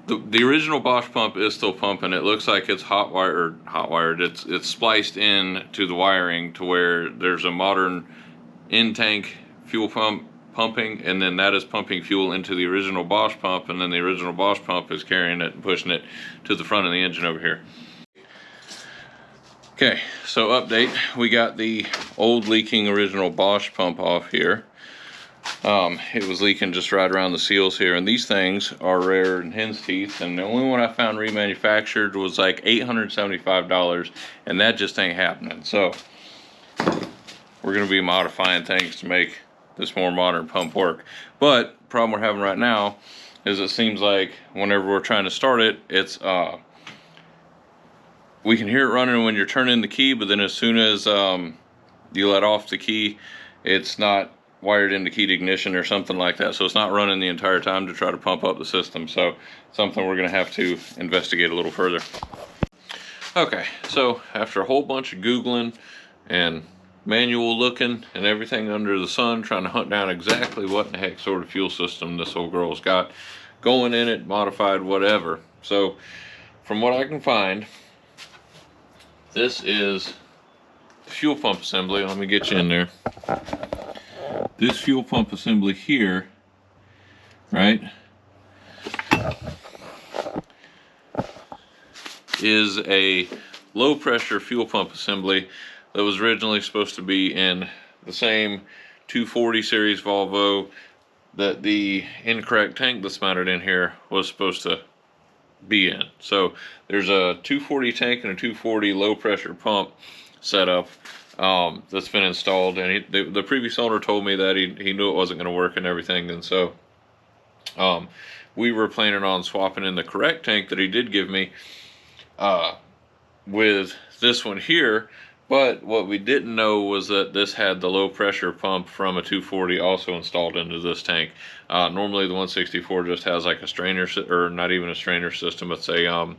the original Bosch pump is still pumping. It looks like it's hot wired. It's spliced in to the wiring to where there's a modern in-tank fuel pump pumping, and then that is pumping fuel into the original Bosch pump, and then the original Bosch pump is carrying it and pushing it to the front of the engine over here. Okay, so update, we got the old leaking original Bosch pump off here. It was leaking just right around the seals here, and these things are rare in hen's teeth, and the only one I found remanufactured was like $875, and that just ain't happening. So we're going to be modifying things to make this more modern pump work. But the problem we're having right now is it seems like whenever we're trying to start it, it's we can hear it running when you're turning the key, but then as soon as you let off the key, it's not wired into keyed ignition or something like that, so it's not running the entire time to try to pump up the system. So something we're going to have to investigate a little further. Okay, so after a whole bunch of Googling and manual looking and everything under the sun, trying to hunt down exactly what in the heck sort of fuel system this old girl's got going in it, modified, whatever. So from what I can find, this is the fuel pump assembly. Let me get you in there. This fuel pump assembly here, right, is a low pressure fuel pump assembly that was originally supposed to be in the same 240 series Volvo that the incorrect tank that's mounted in here was supposed to be in. So there's a 240 tank and a 240 low pressure pump setup that's been installed, and the previous owner told me that he knew it wasn't going to work and everything, and so we were planning on swapping in the correct tank that he did give me with this one here. But what we didn't know was that this had the low pressure pump from a 240 also installed into this tank. Normally the 164 just has like a strainer, or not even a strainer system, it's a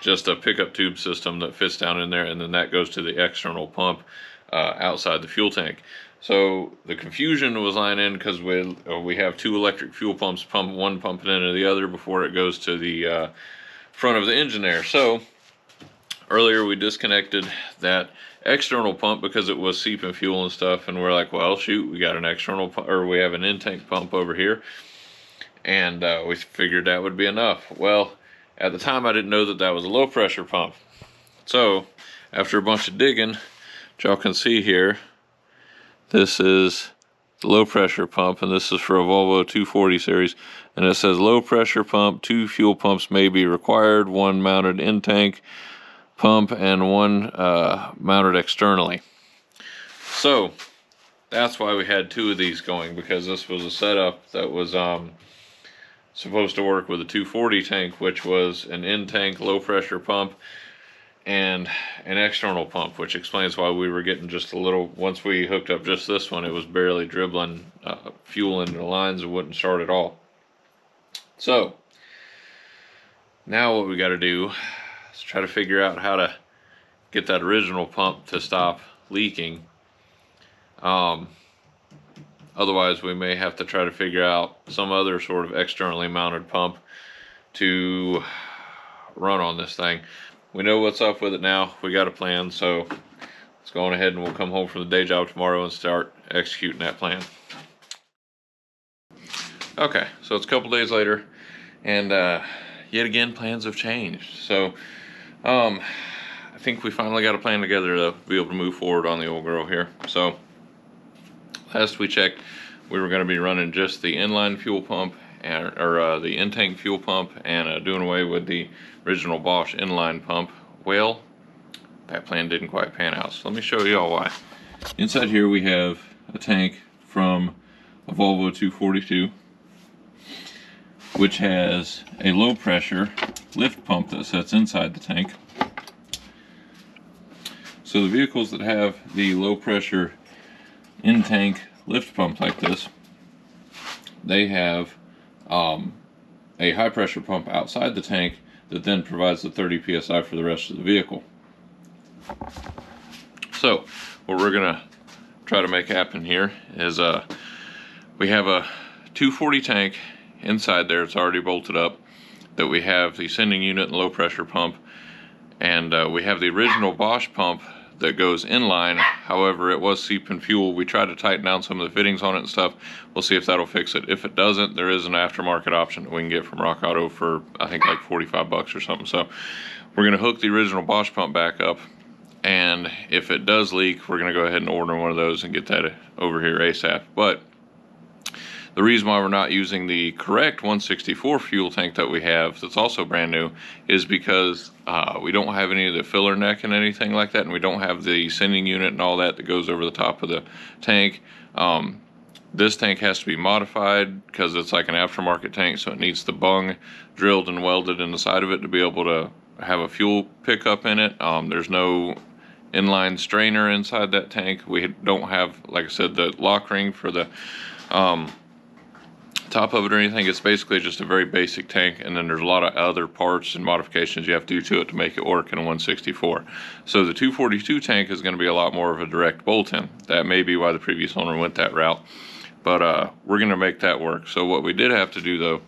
just a pickup tube system that fits down in there, and then that goes to the external pump outside the fuel tank. So the confusion was lying in because we have two electric fuel pumps, one pumping into the other before it goes to the front of the engine there. So earlier we disconnected that external pump because it was seeping fuel and stuff, and we're like, well, shoot, we got an external pump, or we have an in-tank pump over here, and we figured that would be enough. Well, at the time I didn't know that that was a low pressure pump. So after a bunch of digging, which y'all can see here, this is the low pressure pump, and this is for a Volvo 240 series, and it says low pressure pump, 2 fuel pumps may be required, 1 mounted in-tank pump and 1 mounted externally. So that's why we had 2 of these going, because this was a setup that was supposed to work with a 240 tank, which was an in-tank low pressure pump and an external pump, which explains why we were getting just a little, once we hooked up just this one, it was barely dribbling fuel into the lines and wouldn't start at all. So now what we got to do is try to figure out how to get that original pump to stop leaking. Otherwise we may have to try to figure out some other sort of externally mounted pump to run on this thing. We know what's up with it now. We got a plan, so let's go on ahead and we'll come home from the day job tomorrow and start executing that plan. Okay, so it's a couple days later, and yet again plans have changed. So I think we finally got a plan together to be able to move forward on the old girl here. So last we checked, we were going to be running just the inline fuel pump, or the in-tank fuel pump, and doing away with the original Bosch inline pump. Well, that plan didn't quite pan out, so let me show you all why. Inside here we have a tank from a Volvo 242, which has a low pressure lift pump that sits inside the tank. So the vehicles that have the low pressure in-tank lift pump like this, they have a high pressure pump outside the tank that then provides the 30 psi for the rest of the vehicle. So what we're gonna try to make happen here is we have a 240 tank inside there. It's already bolted up, that we have the sending unit and low pressure pump, and we have the original Bosch pump that goes inline. However, it was seeping fuel. We tried to tighten down some of the fittings on it and stuff. We'll see if that'll fix it. If it doesn't, there is an aftermarket option that we can get from Rock Auto for, I think, like 45 bucks or something. So we're going to hook the original Bosch pump back up, and if it does leak, we're going to go ahead and order one of those and get that over here ASAP. But the reason why we're not using the correct 164 fuel tank that we have, that's also brand new, is because we don't have any of the filler neck and anything like that, and we don't have the sending unit and all that goes over the top of the tank. This tank has to be modified because it's like an aftermarket tank, so it needs the bung drilled and welded in the side of it to be able to have a fuel pickup in it. There's no inline strainer inside that tank. We don't have, like I said, the lock ring for the top of it or anything. It's basically just a very basic tank, and then there's a lot of other parts and modifications you have to do to it to make it work in a 164. So the 242 tank is going to be a lot more of a direct bolt-in. That may be why the previous owner went that route, but we're going to make that work. So what we did have to do, though,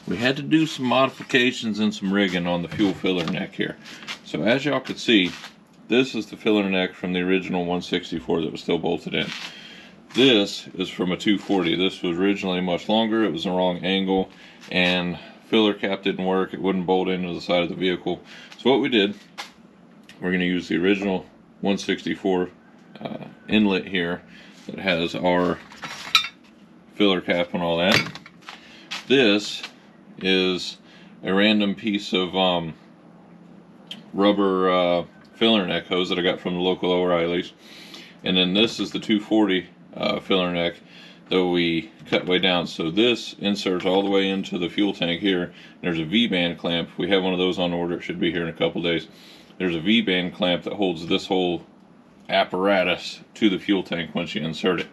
we had to do some modifications and some rigging on the fuel filler neck here. So as y'all could see, this is the filler neck from the original 164 that was still bolted in. This is from a 240. This was originally much longer. It was the wrong angle, and filler cap didn't work. It wouldn't bolt into the side of the vehicle. So what we did, we're going to use the original 164 inlet here that has our filler cap and all that. This is a random piece of rubber filler neck hose that I got from the local O'Reilly's, and then this is the 240 filler neck that we cut way down. So this inserts all the way into the fuel tank here. There's a V-band clamp. We have one of those on order. It should be here in a couple days. There's a V-band clamp that holds this whole apparatus to the fuel tank once you insert it.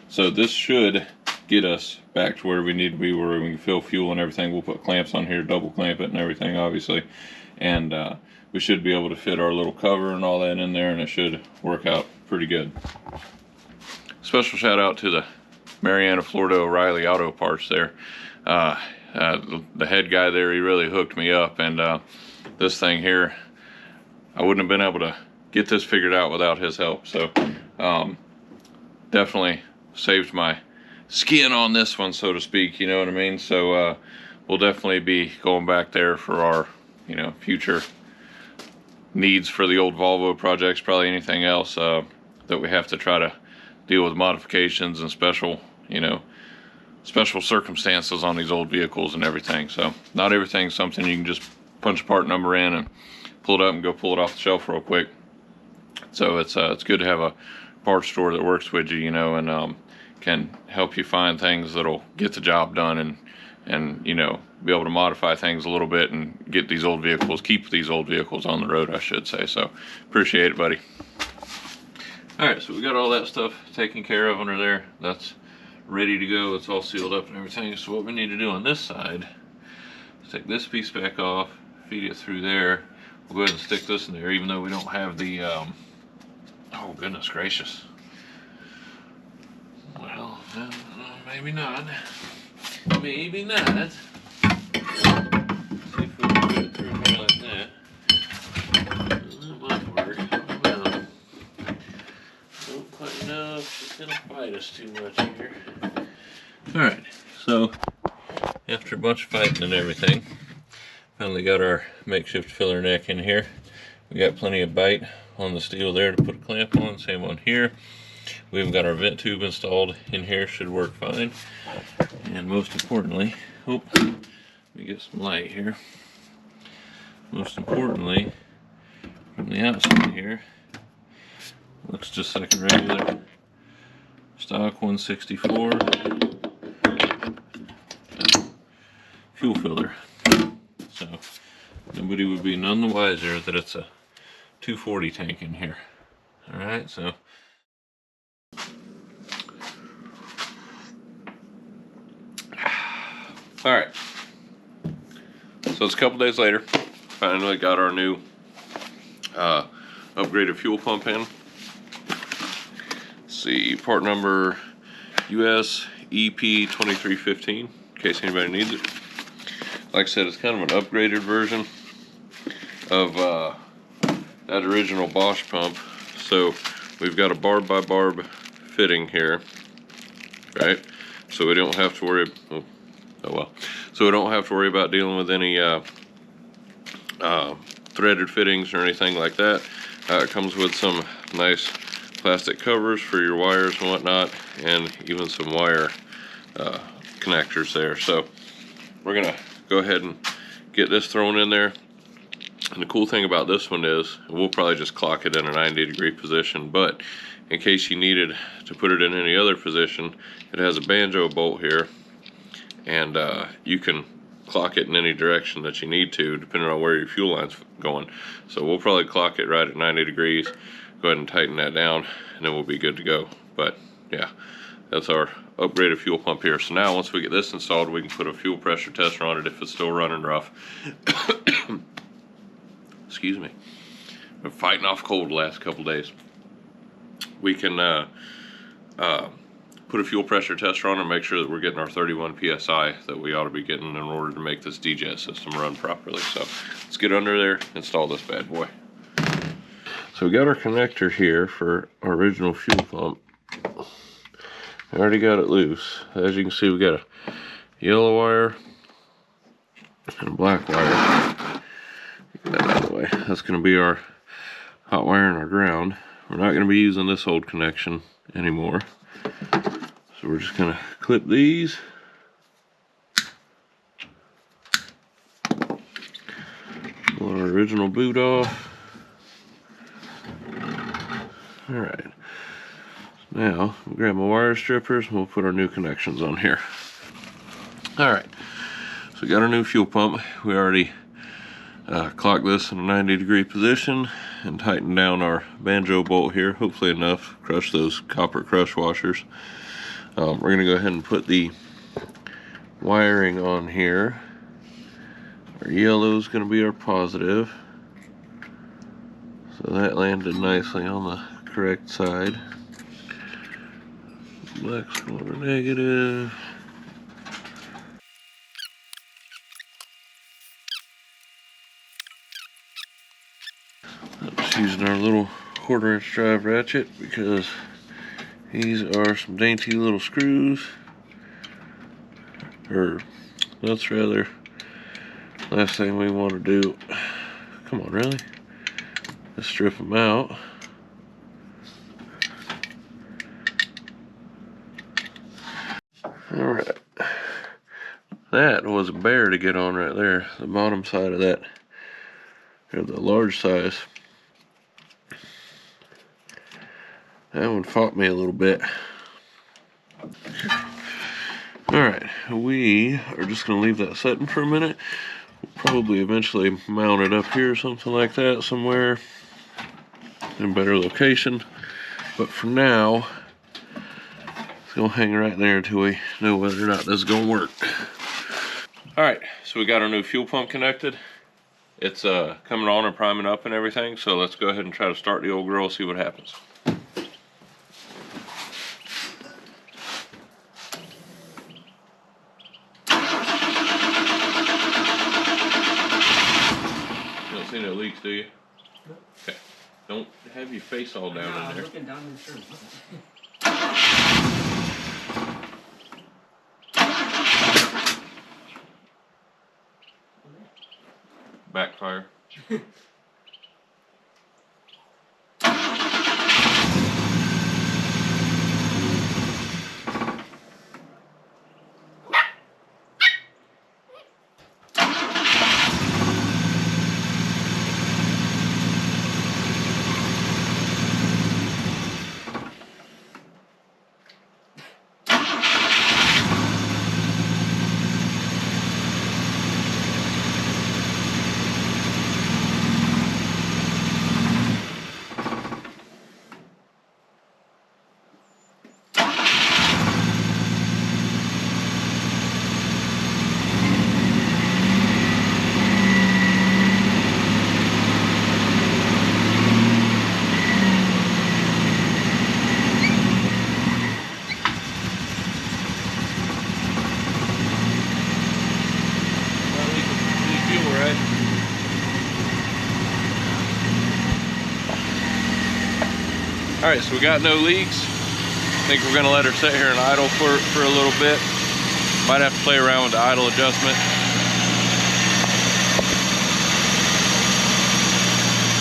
So this should get us back to where we need to be, where we can fill fuel and everything. We'll put clamps on here, double clamp it and everything, obviously, and we should be able to fit our little cover and all that in there, and it should work out pretty good. Special shout out to the Marietta, Florida O'Reilly Auto Parts there. The head guy there, he really hooked me up, and this thing here, I wouldn't have been able to get this figured out without his help. So definitely saved my skin on this one, so to speak, you know what I mean? So we'll definitely be going back there for our, you know, future needs for the old Volvo projects, probably anything else that we have to try to deal with modifications and special, you know, special circumstances on these old vehicles and everything. So not everything's something you can just punch a part number in and pull it up and go pull it off the shelf real quick. So it's good to have a parts store that works with you, you know, and can help you find things that'll get the job done, and you know, be able to modify things a little bit and get these old vehicles, keep these old vehicles on the road, I should say. So appreciate it, buddy. All right, so we got all that stuff taken care of under there. That's ready to go. It's all sealed up and everything. So what we need to do on this side is take this piece back off, feed it through there. We'll go ahead and stick this in there, even though we don't have the oh goodness gracious. Well, maybe not. Maybe not. See if we can put it through here like that. That might work. Well, don't quite know if she's gonna bite us too much here. Alright, so after a bunch of fighting and everything, finally got our makeshift filler neck in here. We got plenty of bite on the steel there to put a clamp on, same on here. We even got our vent tube installed in here, should work fine. And most importantly, let me get some light here. Most importantly, from the outside here, looks just like a regular stock 164 fuel filler. So nobody would be none the wiser that it's a 240 tank in here. Alright, so alright, so it's a couple days later. Finally got our new upgraded fuel pump in. Let's see, part number US EP2315, in case anybody needs it. Like I said, it's kind of an upgraded version of that original Bosch pump. So we've got a barb by barb fitting here, right? So we don't have to worry. So we don't have to worry about dealing with any threaded fittings or anything like that. It comes with some nice plastic covers for your wires and whatnot, and even some wire connectors there. So we're gonna go ahead and get this thrown in there. And the cool thing about this one is, we'll probably just clock it in a 90-degree position, but in case you needed to put it in any other position, it has a banjo bolt here, and you can clock it in any direction that you need to, depending on where your fuel line's going. So we'll probably clock it right at 90 degrees, go ahead and tighten that down, and then we'll be good to go. But yeah, that's our upgraded fuel pump here. So now once we get this installed, we can put a fuel pressure tester on it if it's still running rough. Excuse me, been fighting off cold the last couple days. We can put a fuel pressure tester on and make sure that we're getting our 31 psi that we ought to be getting in order to make this DJet system run properly. So let's get under there, install this bad boy. So we got our connector here for our original fuel pump. I already got it loose. As you can see, we got a yellow wire and a black wire. Get that out of the way. That's going to be our hot wiring our ground. We're not going to be using this old connection anymore. So we're just going to clip these. Pull our original boot off. Alright. Now, we'll grab my wire strippers and we'll put our new connections on here. Alright. So we got our new fuel pump. We already clocked this in a 90-degree position and tightened down our banjo bolt here, hopefully enough. Crush those copper crush washers. We're going to go ahead and put the wiring on here. Our yellow is going to be our positive. So that landed nicely on the correct side. Black's going to negative. I'm just using our little 1/4 inch drive ratchet because these are some dainty little screws, or nuts rather. Last thing we want to do, come on, really? Let's strip them out. Alright. That was a bear to get on right there. The bottom side of that, or the large size. That one fought me a little bit. Alright, we are just going to leave that setting for a minute. We'll probably eventually mount it up here or something like that somewhere in a better location. But for now, it's going to hang right there until we know whether or not this is going to work. Alright, so we got our new fuel pump connected. It's coming on and priming up and everything. So let's go ahead and try to start the old girl, see what happens. See no leaks, do you? No. Okay. Don't have your face all down in there. I'm looking down your shirt. Backfire. Alright, so we got no leaks. I think we're going to let her sit here and idle for a little bit. Might have to play around with the idle adjustment.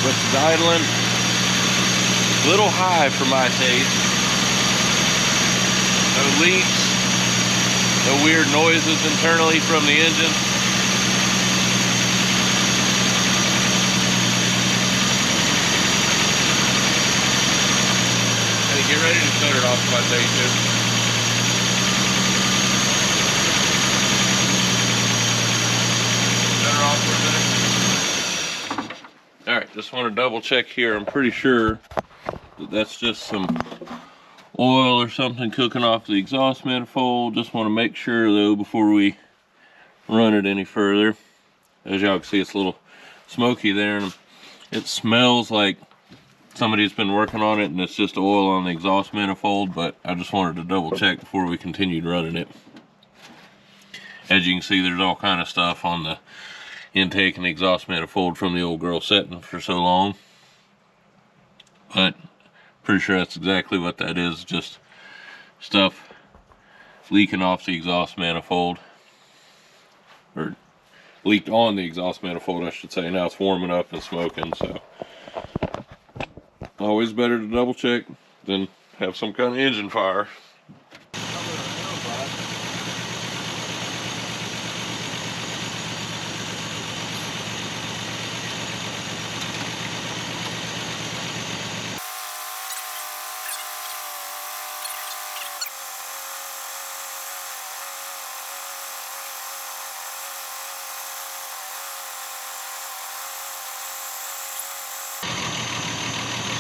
But it's idling a little high for my taste. No leaks, no weird noises internally from the engine. Get ready to shut it off if I say to. Shut her off for a minute. Alright, just want to double check here. I'm pretty sure that that's just some oil or something cooking off the exhaust manifold. Just want to make sure though before we run it any further. As y'all can see, it's a little smoky there, and it smells like somebody's been working on it and it's just oil on the exhaust manifold, but I just wanted to double check before we continued running it. As you can see, there's all kind of stuff on the intake and the exhaust manifold from the old girl setting for so long, but pretty sure that's exactly what that is, just stuff leaking off the exhaust manifold, or leaked on the exhaust manifold I should say. Now it's warming up and smoking, so Always better to double check than have some kind of engine fire.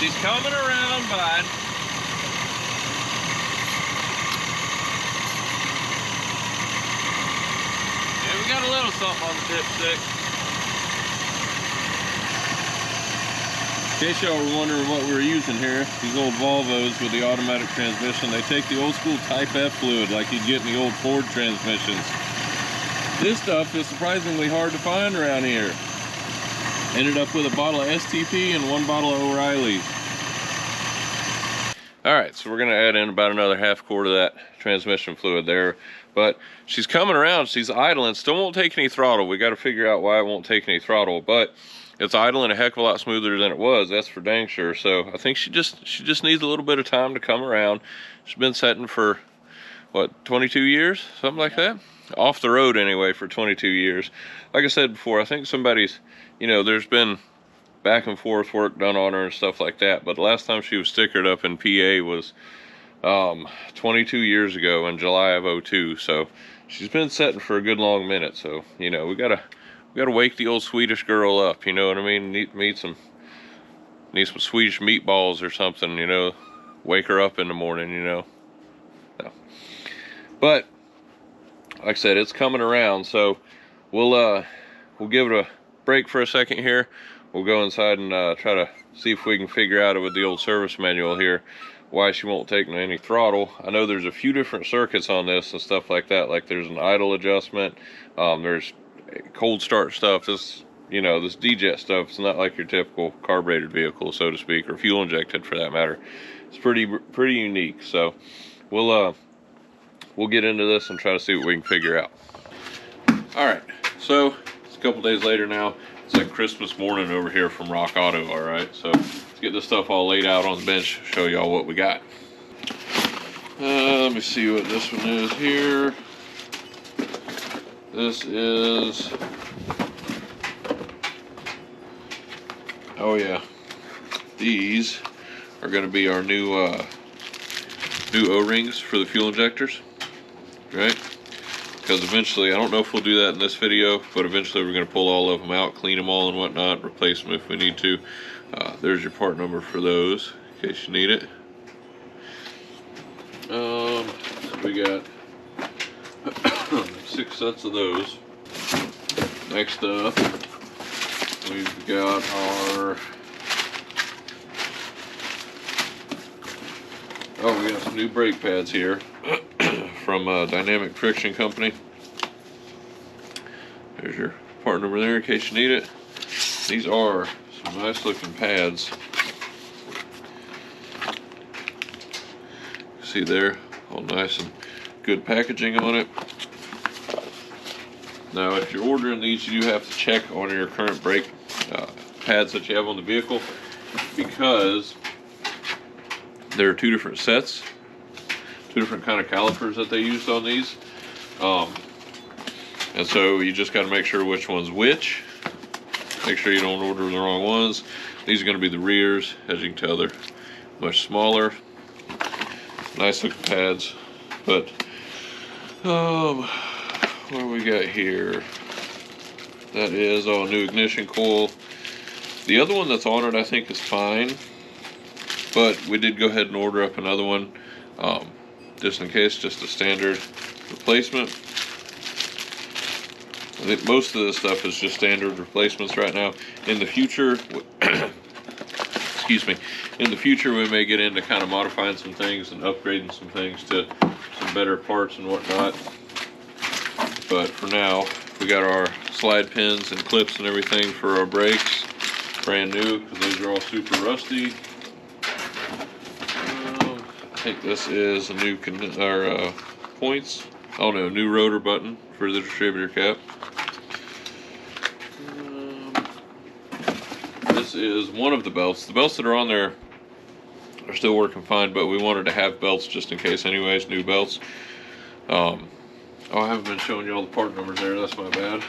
She's coming around, bud. Yeah, we got a little something on the dipstick. In case y'all were wondering what we were using here, these old Volvos with the automatic transmission, they take the old school Type F fluid like you'd get in the old Ford transmissions. This stuff is surprisingly hard to find around here. Ended up with a bottle of STP and 1 bottle of O'Reilly's. Alright, so we're going to add in about another half quart of that transmission fluid there. But she's coming around, she's idling, still won't take any throttle. We got to figure out why it won't take any throttle. But it's idling a heck of a lot smoother than it was, that's for dang sure. So I think she just needs a little bit of time to come around. She's been setting for, what, 22 years? Something like that? Off the road anyway for 22 years. Like I said before, I think somebody's, you know, there's been back and forth work done on her and stuff like that, but the last time she was stickered up in PA was 22 years ago in July of '02. So she's been setting for a good long minute. So, you know, we gotta wake the old Swedish girl up, you know what I mean? Need some Swedish meatballs or something, you know, wake her up in the morning, you know. So, but like I said, it's coming around, so we'll give it a break for a second here. We'll go inside and try to see if we can figure out it with the old service manual here why she won't take any throttle. I know there's a few different circuits on this and stuff like that. Like there's an idle adjustment, there's cold start stuff. This, you know, this D-Jet stuff, it's not like your typical carbureted vehicle, so to speak, or fuel injected for that matter. It's pretty unique. So we'll get into this and try to see what we can figure out. All right, so it's a couple days later now. It's like Christmas morning over here from Rock Auto. All right, so let's get this stuff all laid out on the bench, show y'all what we got. Let me see what this one is here. This is, oh yeah, these are going to be our new O-rings for the fuel injectors, right? Because eventually, I don't know if we'll do that in this video, but eventually we're going to pull all of them out, clean them all and whatnot, replace them if we need to. There's your part number for those, in case you need it. So we got 6 sets of those. Next up, we've got our, oh, we got some new brake pads here from Dynamic Friction Company. There's your part number there in case you need it. These are some nice looking pads. See there, all nice and good packaging on it. Now if you're ordering these, you do have to check on your current brake pads that you have on the vehicle, because there are 2 different sets, 2 different kind of calipers that they used on these, and so you just got to make sure which one's which. Make sure you don't order the wrong ones. These are going to be the rears. As you can tell, they're much smaller. Nice looking pads, but what do we got here? That is a new ignition coil. The other one that's on it I think is fine, but we did go ahead and order up another one, just in case, just a standard replacement. I think most of this stuff is just standard replacements right now. In the future, excuse me, in the future we may get into kind of modifying some things and upgrading some things to some better parts and whatnot. But for now, we got our slide pins and clips and everything for our brakes, brand new, because those are all super rusty. I think this is a new points. Oh no, new rotor button for the distributor cap. This is one of the belts. The belts that are on there are still working fine, but we wanted to have belts just in case anyways, new belts. Oh, I haven't been showing you all the part numbers there, that's my bad.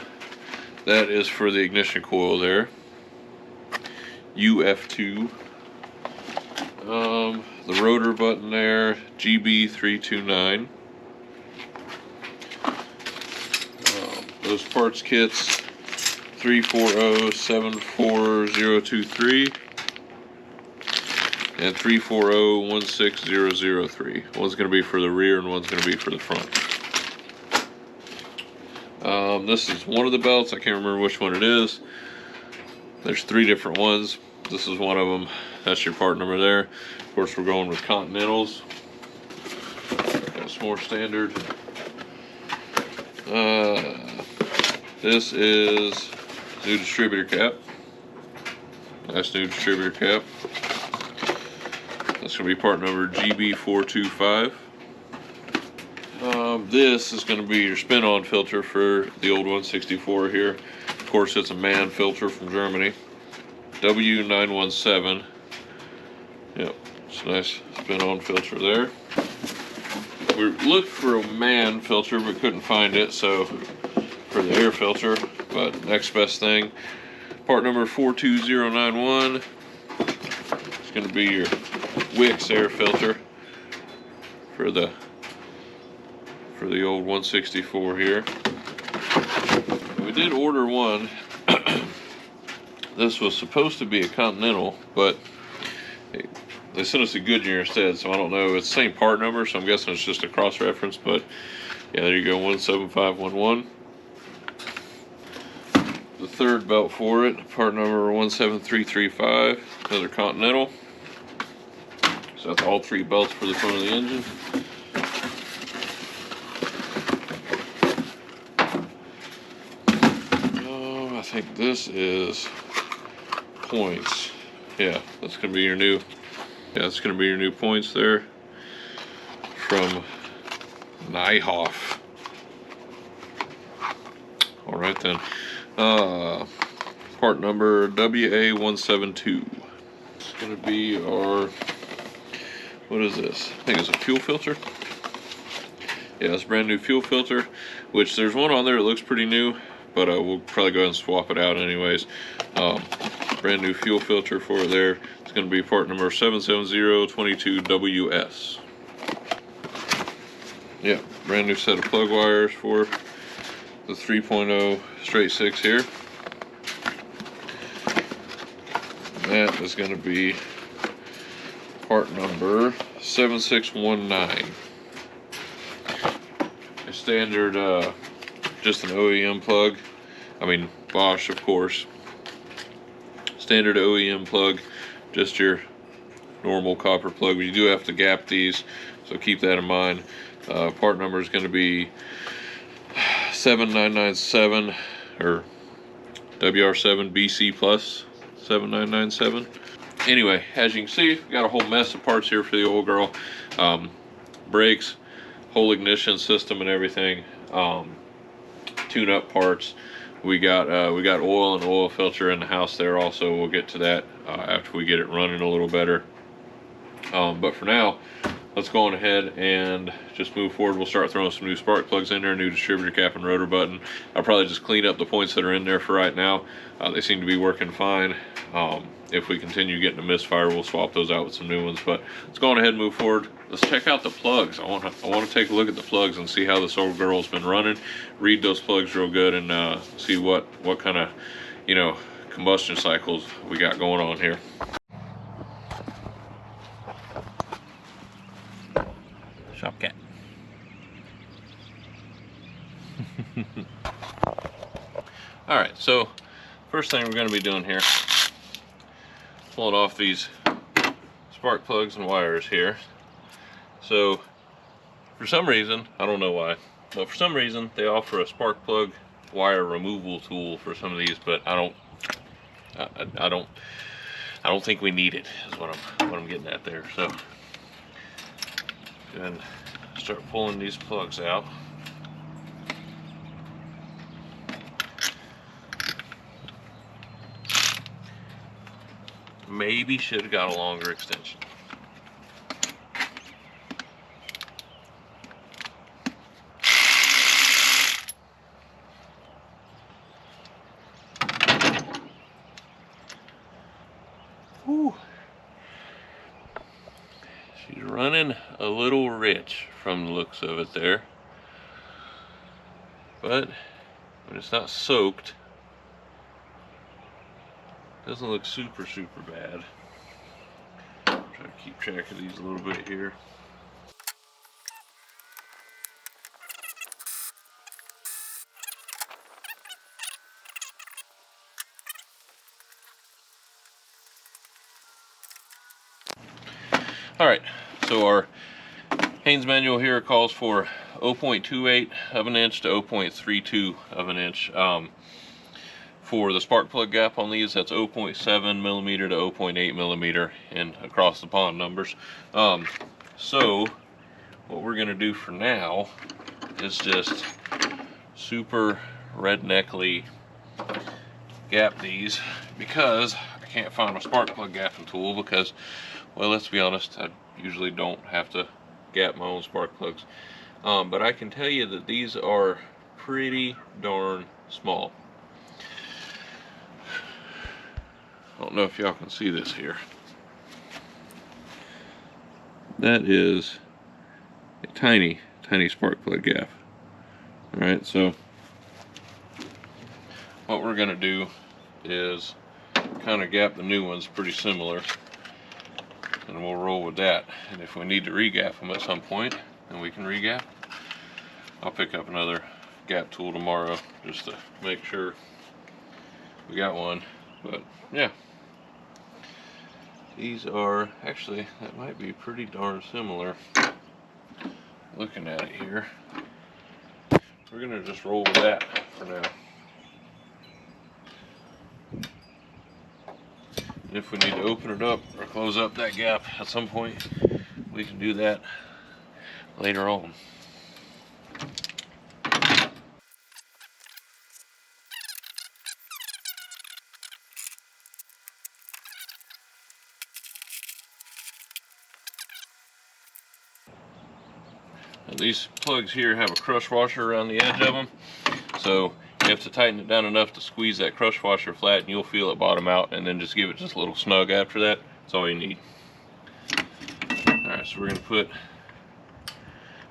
That is for the ignition coil there, UF2. The rotor button there, GB329. Those parts kits, 340-74023 and 340-16003. One's going to be for the rear and one's going to be for the front. This is one of the belts. I can't remember which one it is. There's 3 different ones. This is one of them. That's your part number there. Of course, we're going with Continentals. That's more standard. This is new distributor cap. Nice new distributor cap. That's going to be part number GB425. This is going to be your spin-on filter for the old 164 here. Of course, it's a MAN filter from Germany. W917. Yep, it's a nice spin-on filter there. We looked for a MAN filter but couldn't find it, so for the air filter, but next best thing, part number 42091. It's going to be your Wix air filter for the old 164 here. We did order one. This was supposed to be a Continental, but they sent us a Goodyear instead, so I don't know. It's the same part number, so I'm guessing it's just a cross-reference, but yeah, there you go, 17511. The third belt for it, part number 17335, another Continental. So that's all 3 belts for the front of the engine. I think this is points. Yeah, that's gonna be your new. Yeah, it's gonna be your new points there from Nyhoff. All right then. Part number WA172. It's gonna be our. What is this? I think it's a fuel filter. Yeah, it's a brand new fuel filter. Which there's one on there that looks pretty new, but we'll probably go ahead and swap it out anyways. Brand new fuel filter for it there. It's going to be part number 77022WS. Yeah, brand new set of plug wires for the 3.0 straight 6 here. That is going to be part number 7619. A standard, just an OEM plug. I mean, Bosch, of course. Standard OEM plug, just your normal copper plug. But you do have to gap these, so keep that in mind. Part number is going to be 7997 or WR7BC plus 7997. Anyway, as you can see, we've got a whole mess of parts here for the old girl. Brakes, whole ignition system and everything. Tune-up parts. We got oil and oil filter in the house there also. We'll get to that after we get it running a little better. But for now, let's go on ahead and just move forward. We'll start throwing some new spark plugs in there, new distributor cap and rotor button. I'll probably just clean up the points that are in there for right now. They seem to be working fine. If we continue getting a misfire, we'll swap those out with some new ones. But let's go on ahead and move forward. Let's check out the plugs. I want to take a look at the plugs and see how this old girl's been running. Read those plugs real good and see what kind of, combustion cycles we got going on here. Shop cat. All right, so first thing we're going to be doing here, pulling off these spark plugs and wires here. So for some reason, I don't know why, but for some reason they offer a spark plug wire removal tool for some of these, but I don't think we need it, is what I'm getting at there. So go ahead and start pulling these plugs out. Maybe should have got a longer extension. She's running a little rich from the looks of it there. But when it's not soaked, it doesn't look super bad. Try to keep track of these a little bit here. Alright, so our Haynes manual here calls for 0.28 of an inch to 0.32 of an inch. For the spark plug gap on these, that's 0.7 millimeter to 0.8 millimeter in across the pond numbers. So what we're going to do for now is just super redneckly gap these, because I can't find a spark plug gapping tool, because, well, let's be honest, I usually don't have to gap my own spark plugs. But I can tell you that these are pretty darn small. I don't know if y'all can see this here. That is a tiny spark plug gap. Alright, so what we're going to do is kind of gap the new ones pretty similar, and we'll roll with that. And if we need to re-gap them at some point, then we can re-gap. I'll pick up another gap tool tomorrow just to make sure we got one. But yeah, these are actually, that might be pretty darn similar. Looking at it here, we're gonna just roll with that for now. And if we need to open it up or close up that gap at some point, we can do that later on. Now, these plugs here have a crush washer around the edge of them, so you have to tighten it down enough to squeeze that crush washer flat, and you'll feel it bottom out, and then just give it just a little snug after that. That's all you need. Alright, so we're going to put,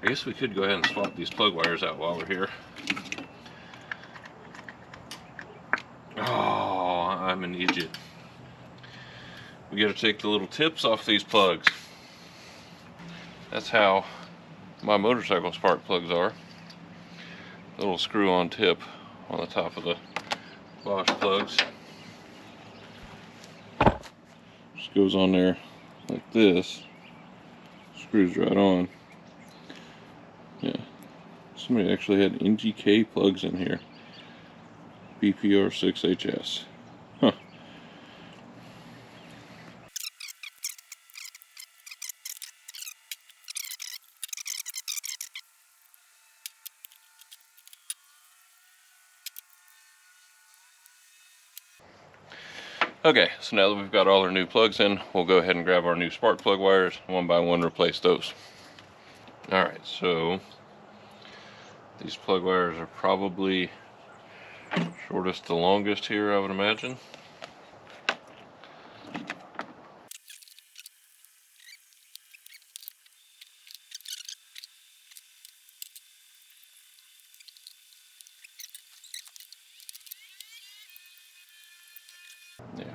I guess we could go ahead and swap these plug wires out while we're here. Oh, I'm an idiot. We got to take the little tips off these plugs. That's how my motorcycle spark plugs are. Little screw-on tip on the top of the Bosch plugs. Just goes on there like this. Screws right on. Yeah. Somebody actually had NGK plugs in here. BPR6HS. Huh. Okay, so now that we've got all our new plugs in, we'll go ahead and grab our new spark plug wires, one by one replace those. Alright, so these plug wires are probably shortest to longest here, I would imagine. Yeah.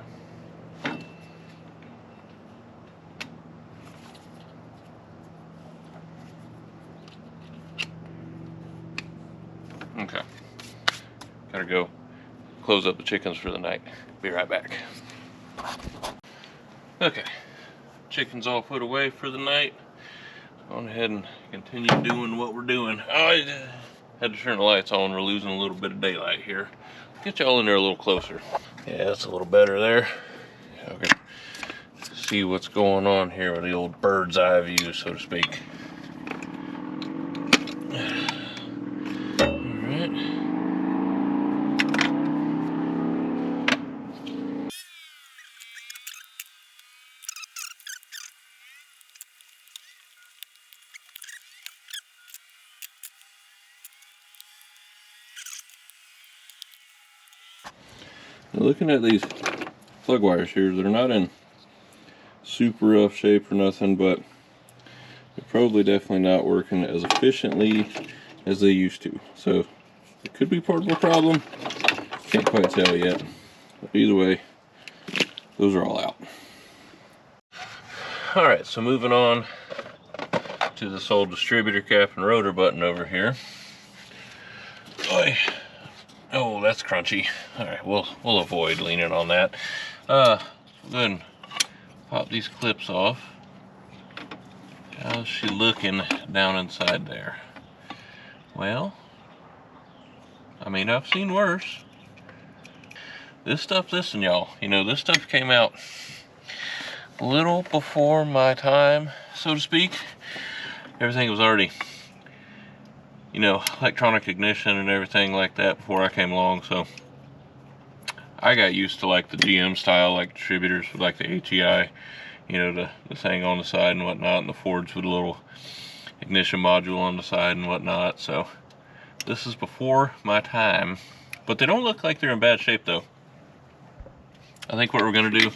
Okay. Gotta go close up the chickens for the night. Be right back. Okay. Chickens all put away for the night. Go ahead and continue doing what we're doing. Oh, I had to turn the lights on. We're losing a little bit of daylight here. Get y'all in there a little closer. Yeah, that's a little better there. Okay. See what's going on here with the old bird's eye view, so to speak. Alright. Now, looking at these plug wires here, they're not in super rough shape or nothing, but they're probably definitely not working as efficiently as they used to. So it could be part of a problem. Can't quite tell yet. But either way, those are all out. Alright, so moving on to this old distributor cap and rotor button over here. Boy. Oh, that's crunchy. Alright, we'll avoid leaning on that. Go ahead and pop these clips off. How's she looking down inside there? Well, I mean, I've seen worse. This stuff, listen y'all, you know, this stuff came out a little before my time, so to speak. Everything was already, you know, electronic ignition and everything like that before I came along, so I got used to like the GM style, like distributors with like the HEI, you know, the thing on the side and whatnot, and the Fords with a little ignition module on the side and whatnot. So this is before my time, but they don't look like they're in bad shape though. I think what we're gonna do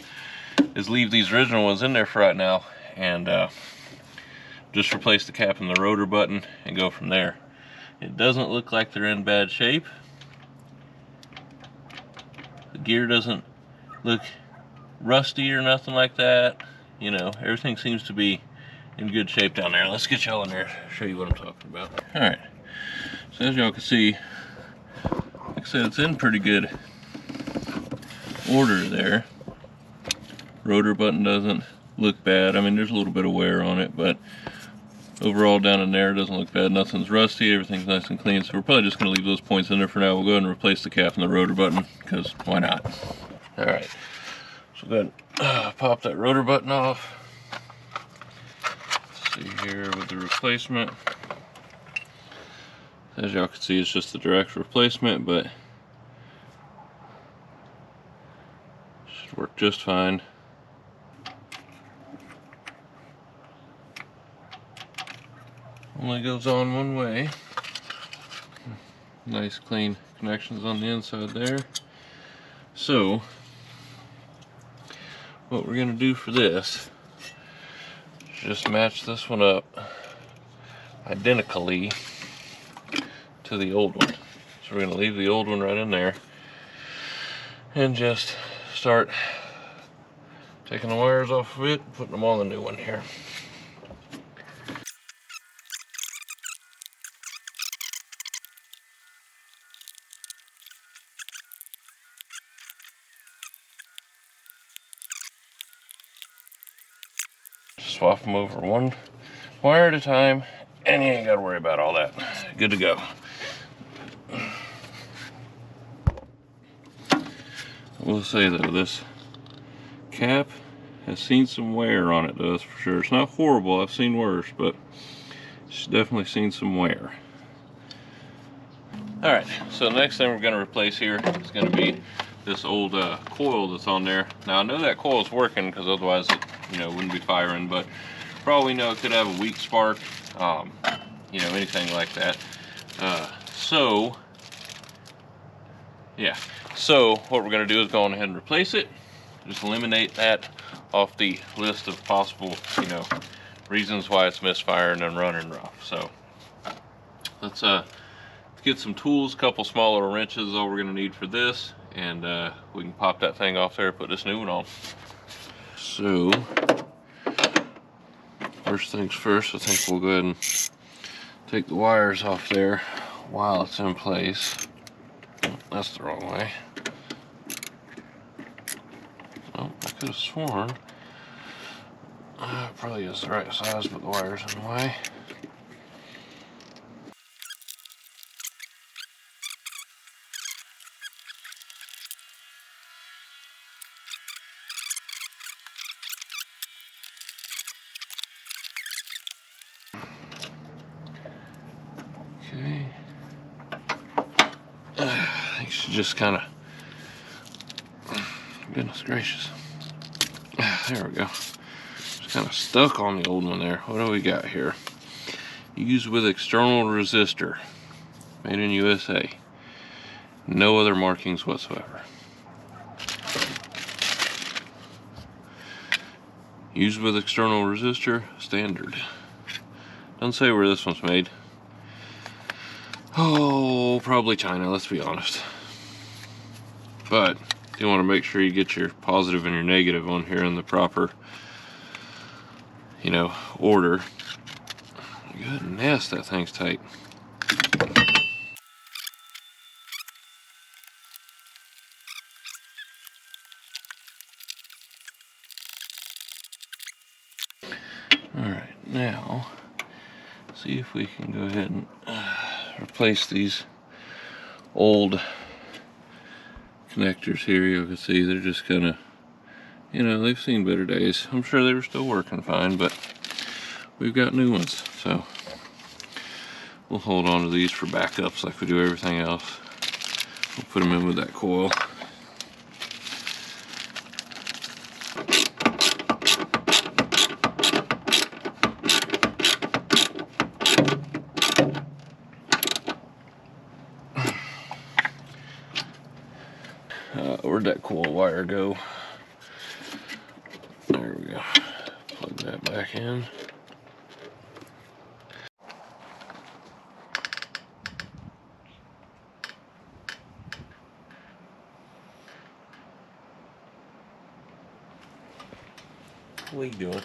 is leave these original ones in there for right now, and just replace the cap and the rotor button and go from there. It doesn't look like they're in bad shape. The gear doesn't look rusty or nothing like that. You know, everything seems to be in good shape down there. Let's get y'all in there, show you what I'm talking about. Alright, so as y'all can see, like I said, it's in pretty good order there. Rotor button doesn't look bad. I mean, there's a little bit of wear on it, but overall down in there it doesn't look bad. Nothing's rusty, everything's nice and clean. So we're probably just going to leave those points in there for now. We'll go ahead and replace the cap and the rotor button, because why not? Alright, so go ahead and pop that rotor button off. Let's see here with the replacement. As y'all can see, it's just a direct replacement, but should work just fine. Only goes on one way. Nice clean connections on the inside there. So what we're going to do for this is just match this one up identically to the old one. So we're going to leave the old one right in there and just start taking the wires off of it and putting them on the new one here. Swap them over one wire at a time, and you ain't got to worry about all that. Good to go. I will say though, this cap has seen some wear on it though, that's for sure. It's not horrible, I've seen worse, but it's definitely seen some wear. Alright, so the next thing we're going to replace here is going to be this old coil that's on there. Now I know that coil is working, because otherwise it, you know, wouldn't be firing, but for all we know it could have a weak spark, you know, anything like that. So yeah, so what we're going to do is go on ahead and replace it. Just eliminate that off the list of possible, you know, reasons why it's misfiring and running rough. So let's get some tools. A couple small little wrenches is all we're going to need for this, and we can pop that thing off there, put this new one on. So first things first, I think we'll go ahead and take the wires off there while it's in place. Oh, that's the wrong way. Oh, I could have sworn probably is the right size, but the wire's in the way. Okay. I think she just kind of, goodness gracious. There we go. Just kind of stuck on the old one there. What do we got here? Used with external resistor. Made in USA. No other markings whatsoever. Used with external resistor, standard. Doesn't say where this one's made. Oh, probably China, let's be honest. But you want to make sure you get your positive and your negative on here in the proper, you know, order. Goodness, that thing's tight. Alright, now see if we can go ahead and replace these old connectors here. You can see they're just kind of, you know, they've seen better days. I'm sure they were still working fine, but we've got new ones, so we'll hold on to these for backups like we do everything else. We'll put them in with that coil. Where'd that coil wire go? There we go. Plug that back in. What are you doing?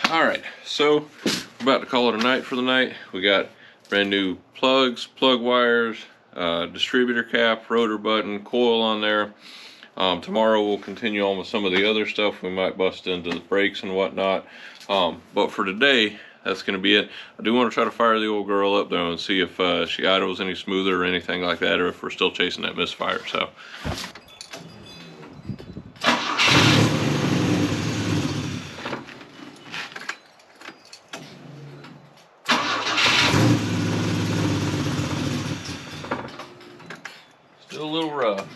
Alright, so we're about to call it a night for the night. We got brand new plugs, plug wires, distributor cap, rotor button, coil on there. Tomorrow we'll continue on with some of the other stuff. We might bust into the brakes and whatnot. But for today, that's going to be it. I do want to try to fire the old girl up though and see if she idles any smoother or anything like that, or if we're still chasing that misfire. So. Still a little rough.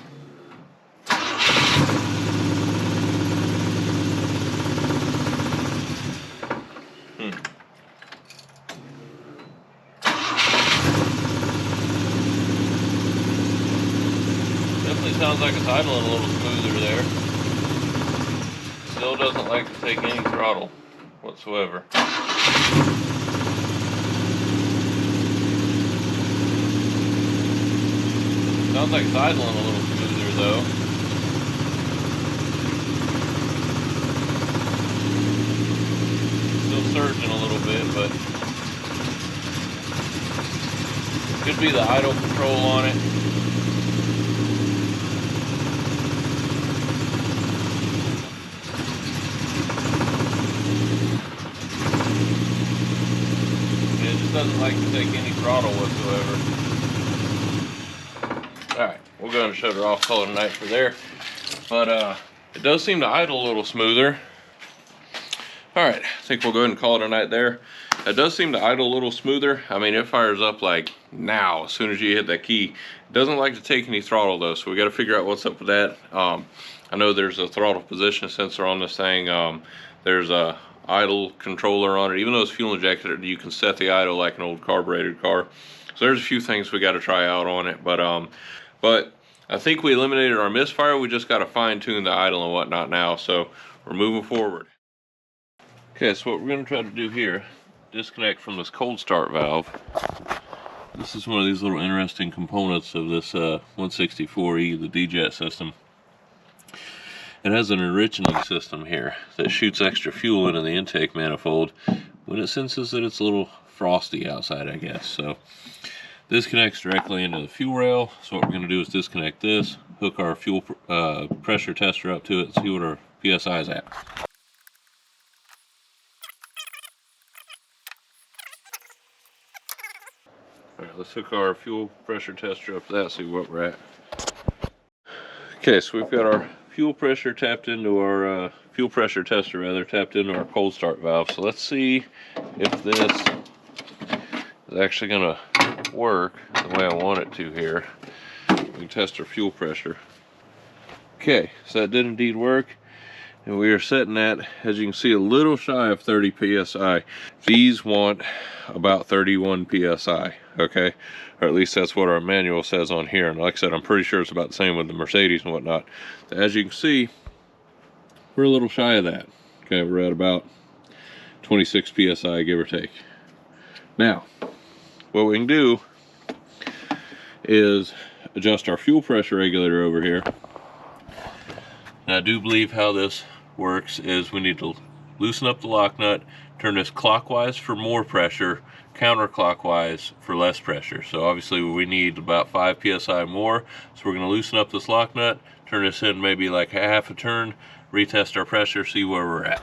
Definitely sounds like it's idling a little smoother there. Still doesn't like to take any throttle whatsoever. Sounds like it's idling a little smoother though. Still surging a little bit, but could be the idle control on it. It just doesn't like to take any throttle whatsoever. Alright, we'll go ahead and shut her off, call it a night for there. But it does seem to idle a little smoother. Alright, I think we'll go ahead and call it a night there. It does seem to idle a little smoother. I mean, it fires up like now, as soon as you hit that key. It doesn't like to take any throttle though, so we got to figure out what's up with that. I know there's a throttle position sensor on this thing. There's a idle controller on it. Even though it's fuel injected, you can set the idle like an old carbureted car. So there's a few things we got to try out on it, but I think we eliminated our misfire. We just got to fine tune the idle and whatnot now, so we're moving forward. Okay, so what we're going to try to do here, disconnect from this cold start valve. This is one of these little interesting components of this 164E, the D-jet system. It has an enriching system here that shoots extra fuel into the intake manifold when it senses that it's a little frosty outside, I guess. So this connects directly into the fuel rail. So what we're going to do is disconnect this, hook our fuel pressure tester up to it, and see what our PSI is at. Alright, let's hook our fuel pressure tester up to that, see what we're at. Okay, so we've got our fuel pressure tapped into our fuel pressure tester rather tapped into our cold start valve. So let's see if this is actually going to work the way I want it to here. We can test our fuel pressure. Okay, so that did indeed work. And we are setting at, as you can see, a little shy of 30 psi. These want about 31 psi, okay? Or at least that's what our manual says on here. And like I said, I'm pretty sure it's about the same with the Mercedes and whatnot. As you can see, we're a little shy of that, Okay, we're at about 26 psi, give or take. Now, what we can do is adjust our fuel pressure regulator over here. And I do believe how this works is we need to loosen up the lock nut, turn this clockwise for more pressure, counterclockwise for less pressure. So obviously we need about 5 psi more. So we're going to loosen up this lock nut, turn this in maybe like half a turn, retest our pressure, see where we're at.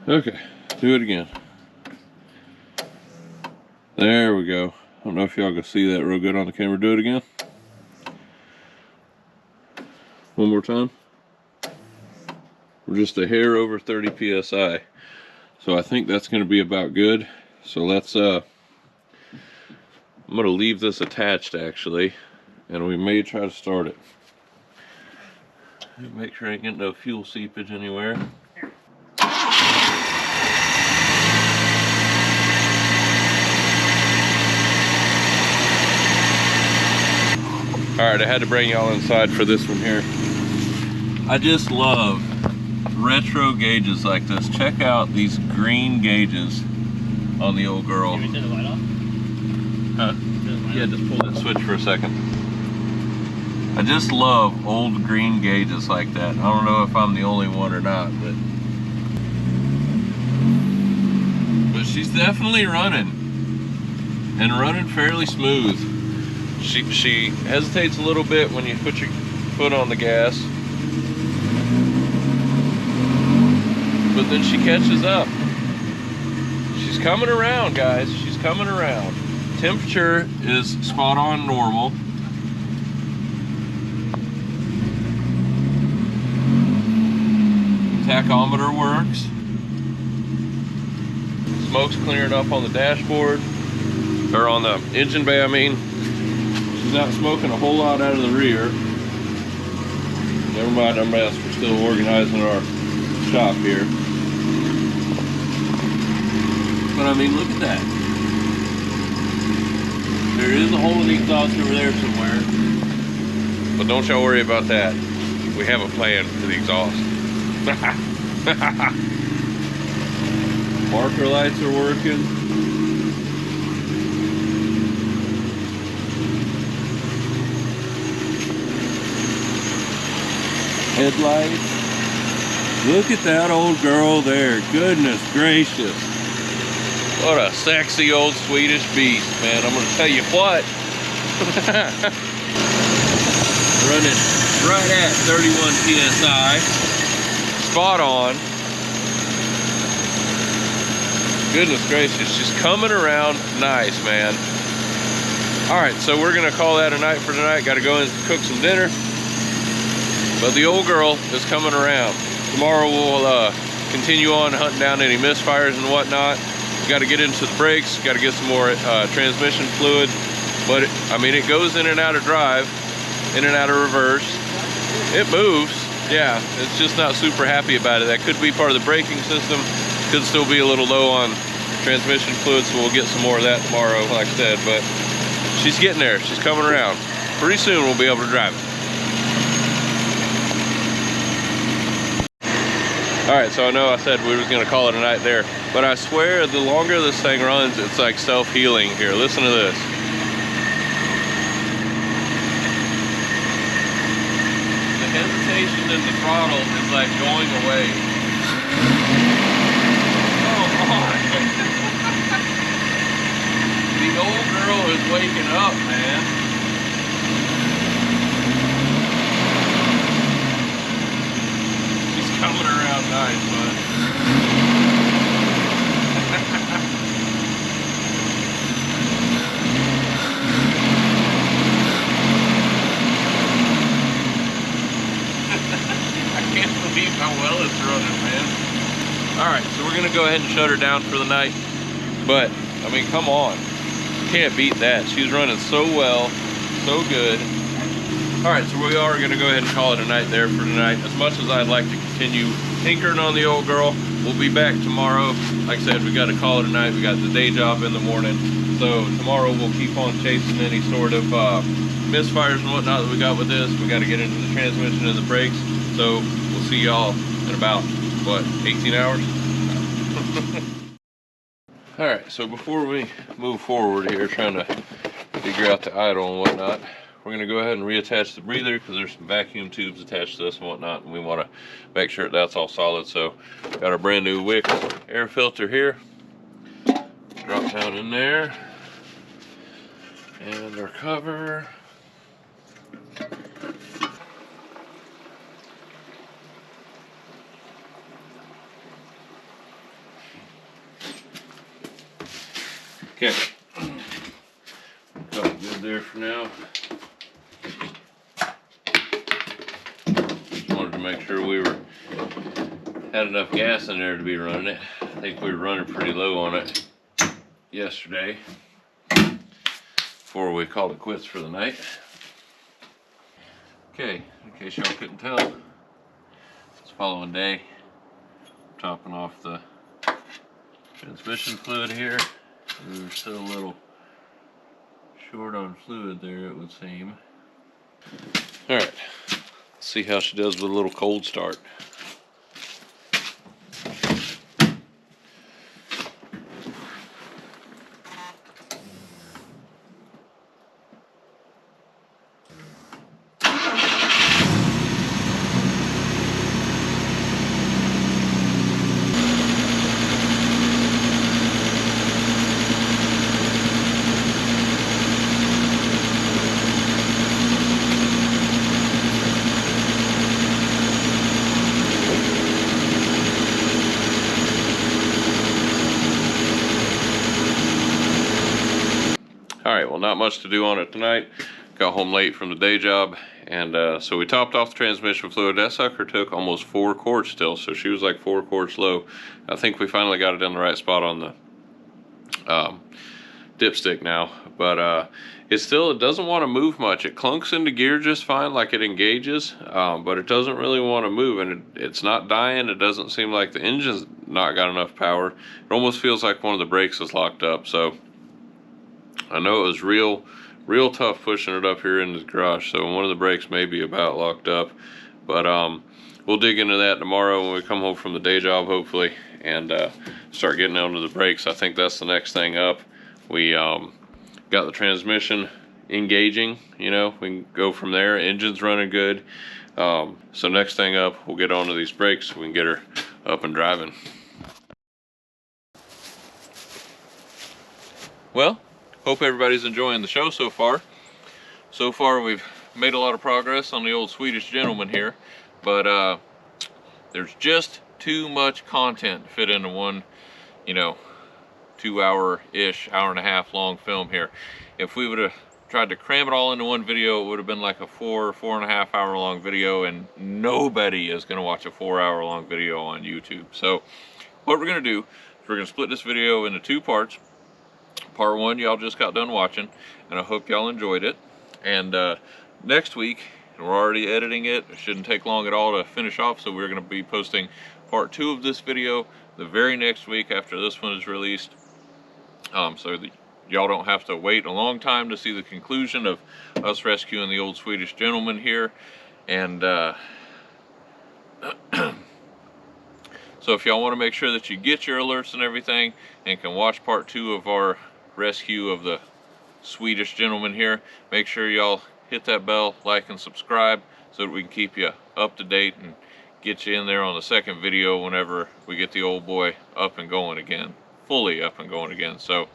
Okay, do it again. There we go. I don't know if y'all can see that real good on the camera. Do it again. One more time. We're just a hair over 30 psi. So I think that's going to be about good. So let's, I'm going to leave this attached actually, and we may try to start it. Make sure I ain't getting no fuel seepage anywhere. Alright, I had to bring y'all inside for this one here. I just love retro gauges like this. Check out these green gauges on the old girl. Can we turn the light off? Huh? Yeah, just pull that switch for a second. I just love old green gauges like that. I don't know if I'm the only one or not, but she's definitely running, and running fairly smooth. She hesitates a little bit when you put your foot on the gas, but then she catches up. She's coming around, guys. She's coming around. Temperature is spot on normal. Tachometer works. Smoke's clearing up on the dashboard, or on the engine bay, I mean. She's not smoking a whole lot out of the rear. Never mind, I'm asked. We're still organizing our shop here. But I mean, look at that. There is a hole in the exhaust over there somewhere. But don't y'all worry about that. We have a plan for the exhaust. Marker lights are working. Headlights. Look at that old girl there. Goodness gracious. What a sexy old Swedish beast, man. I'm going to tell you what. Running right at 31 psi. Spot on. Goodness gracious. She's coming around nice, man. Alright, so we're going to call that a night for tonight. Got to go and cook some dinner. But the old girl is coming around. Tomorrow we'll continue on hunting down any misfires and whatnot. Got to get into the brakes, got to get some more transmission fluid. But I mean, it goes in and out of drive, in and out of reverse. It moves, yeah. It's just not super happy about it. That could be part of the braking system. Could still be a little low on transmission fluid, so we'll get some more of that tomorrow, like I said. But she's getting there. She's coming around. Pretty soon we'll be able to drive it. Alright, so I know I said we was going to call it a night there, but I swear the longer this thing runs, it's like self-healing here. Listen to this. The hesitation in the throttle is like going away. Oh my. The old girl is waking up, man. Coming around nice, bud. I can't believe how well it's running, man. Alright, so we're going to go ahead and shut her down for the night. But, I mean, come on. Can't beat that. She's running so well, so good. Alright, so we are going to go ahead and call it a night there for tonight. As much as I'd like to continue tinkering on the old girl, we'll be back tomorrow. Like I said, we got to call it a night. We got the day job in the morning. So tomorrow we'll keep on chasing any sort of misfires and whatnot that we got with this. We got to get into the transmission and the brakes. So we'll see y'all in about, what, 18 hours? All right, so before we move forward here, trying to figure out the idle and whatnot, we're gonna go ahead and reattach the breather because there's some vacuum tubes attached to this and whatnot, and we want to make sure that's all solid. So got our brand new wick air filter here. Drop down in there. And our cover. Okay. Got it good there for now. Just wanted to make sure we had enough gas in there to be running it. I think we were running pretty low on it yesterday before we called it quits for the night. Okay, in case y'all couldn't tell, it's following day. Topping off the transmission fluid here. We were still a little short on fluid there, it would seem. All right, let's see how she does with a little cold start. All right, well, not much to do on it tonight. Got home late from the day job, and so we topped off the transmission fluid. That sucker took almost 4 quarts still, so she was like 4 quarts low. I think we finally got it in the right spot on the dipstick now, but it doesn't want to move much. It clunks into gear just fine, like it engages, but it doesn't really want to move, and it's not dying. It doesn't seem like the engine's not got enough power. It almost feels like one of the brakes is locked up. So I know it was real tough pushing it up here in the garage, so one of the brakes may be about locked up, but we'll dig into that tomorrow when we come home from the day job, hopefully, and start getting onto the brakes. I think that's the next thing up. We got the transmission engaging, you know, we can go from there. Engine's running good. So next thing up, we'll get onto these brakes so we can get her up and driving. Well, hope everybody's enjoying the show so far. So far we've made a lot of progress on the old Swedish gentleman here, but there's just too much content to fit into one, you know, 2-hour-ish, hour and a half long film here. If we would have tried to cram it all into one video, it would have been like a 4.5 hour long video, and nobody is going to watch a 4-hour long video on YouTube. So what we're going to do is we're going to split this video into 2 parts. Part 1 y'all just got done watching, and I hope y'all enjoyed it. And next week, and we're already editing it, it shouldn't take long at all to finish off, so we're going to be posting part 2 of this video the very next week after this one is released, so that y'all don't have to wait a long time to see the conclusion of us rescuing the old Swedish gentleman here. And so if y'all want to make sure that you get your alerts and everything and can watch part 2 of our rescue of the Swedish gentleman here, make sure y'all hit that bell, like, and subscribe so that we can keep you up to date and get you in there on the second video whenever we get the old boy up and going again, fully up and going again. So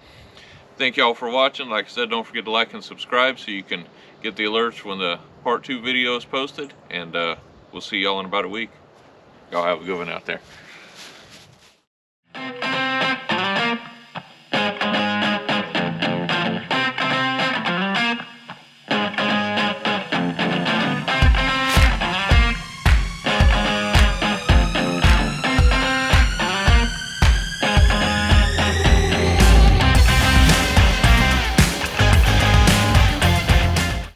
thank y'all for watching. Like I said, don't forget to like and subscribe so you can get the alerts when the part 2 video is posted, and we'll see y'all in about a week. Y'all have a good one out there.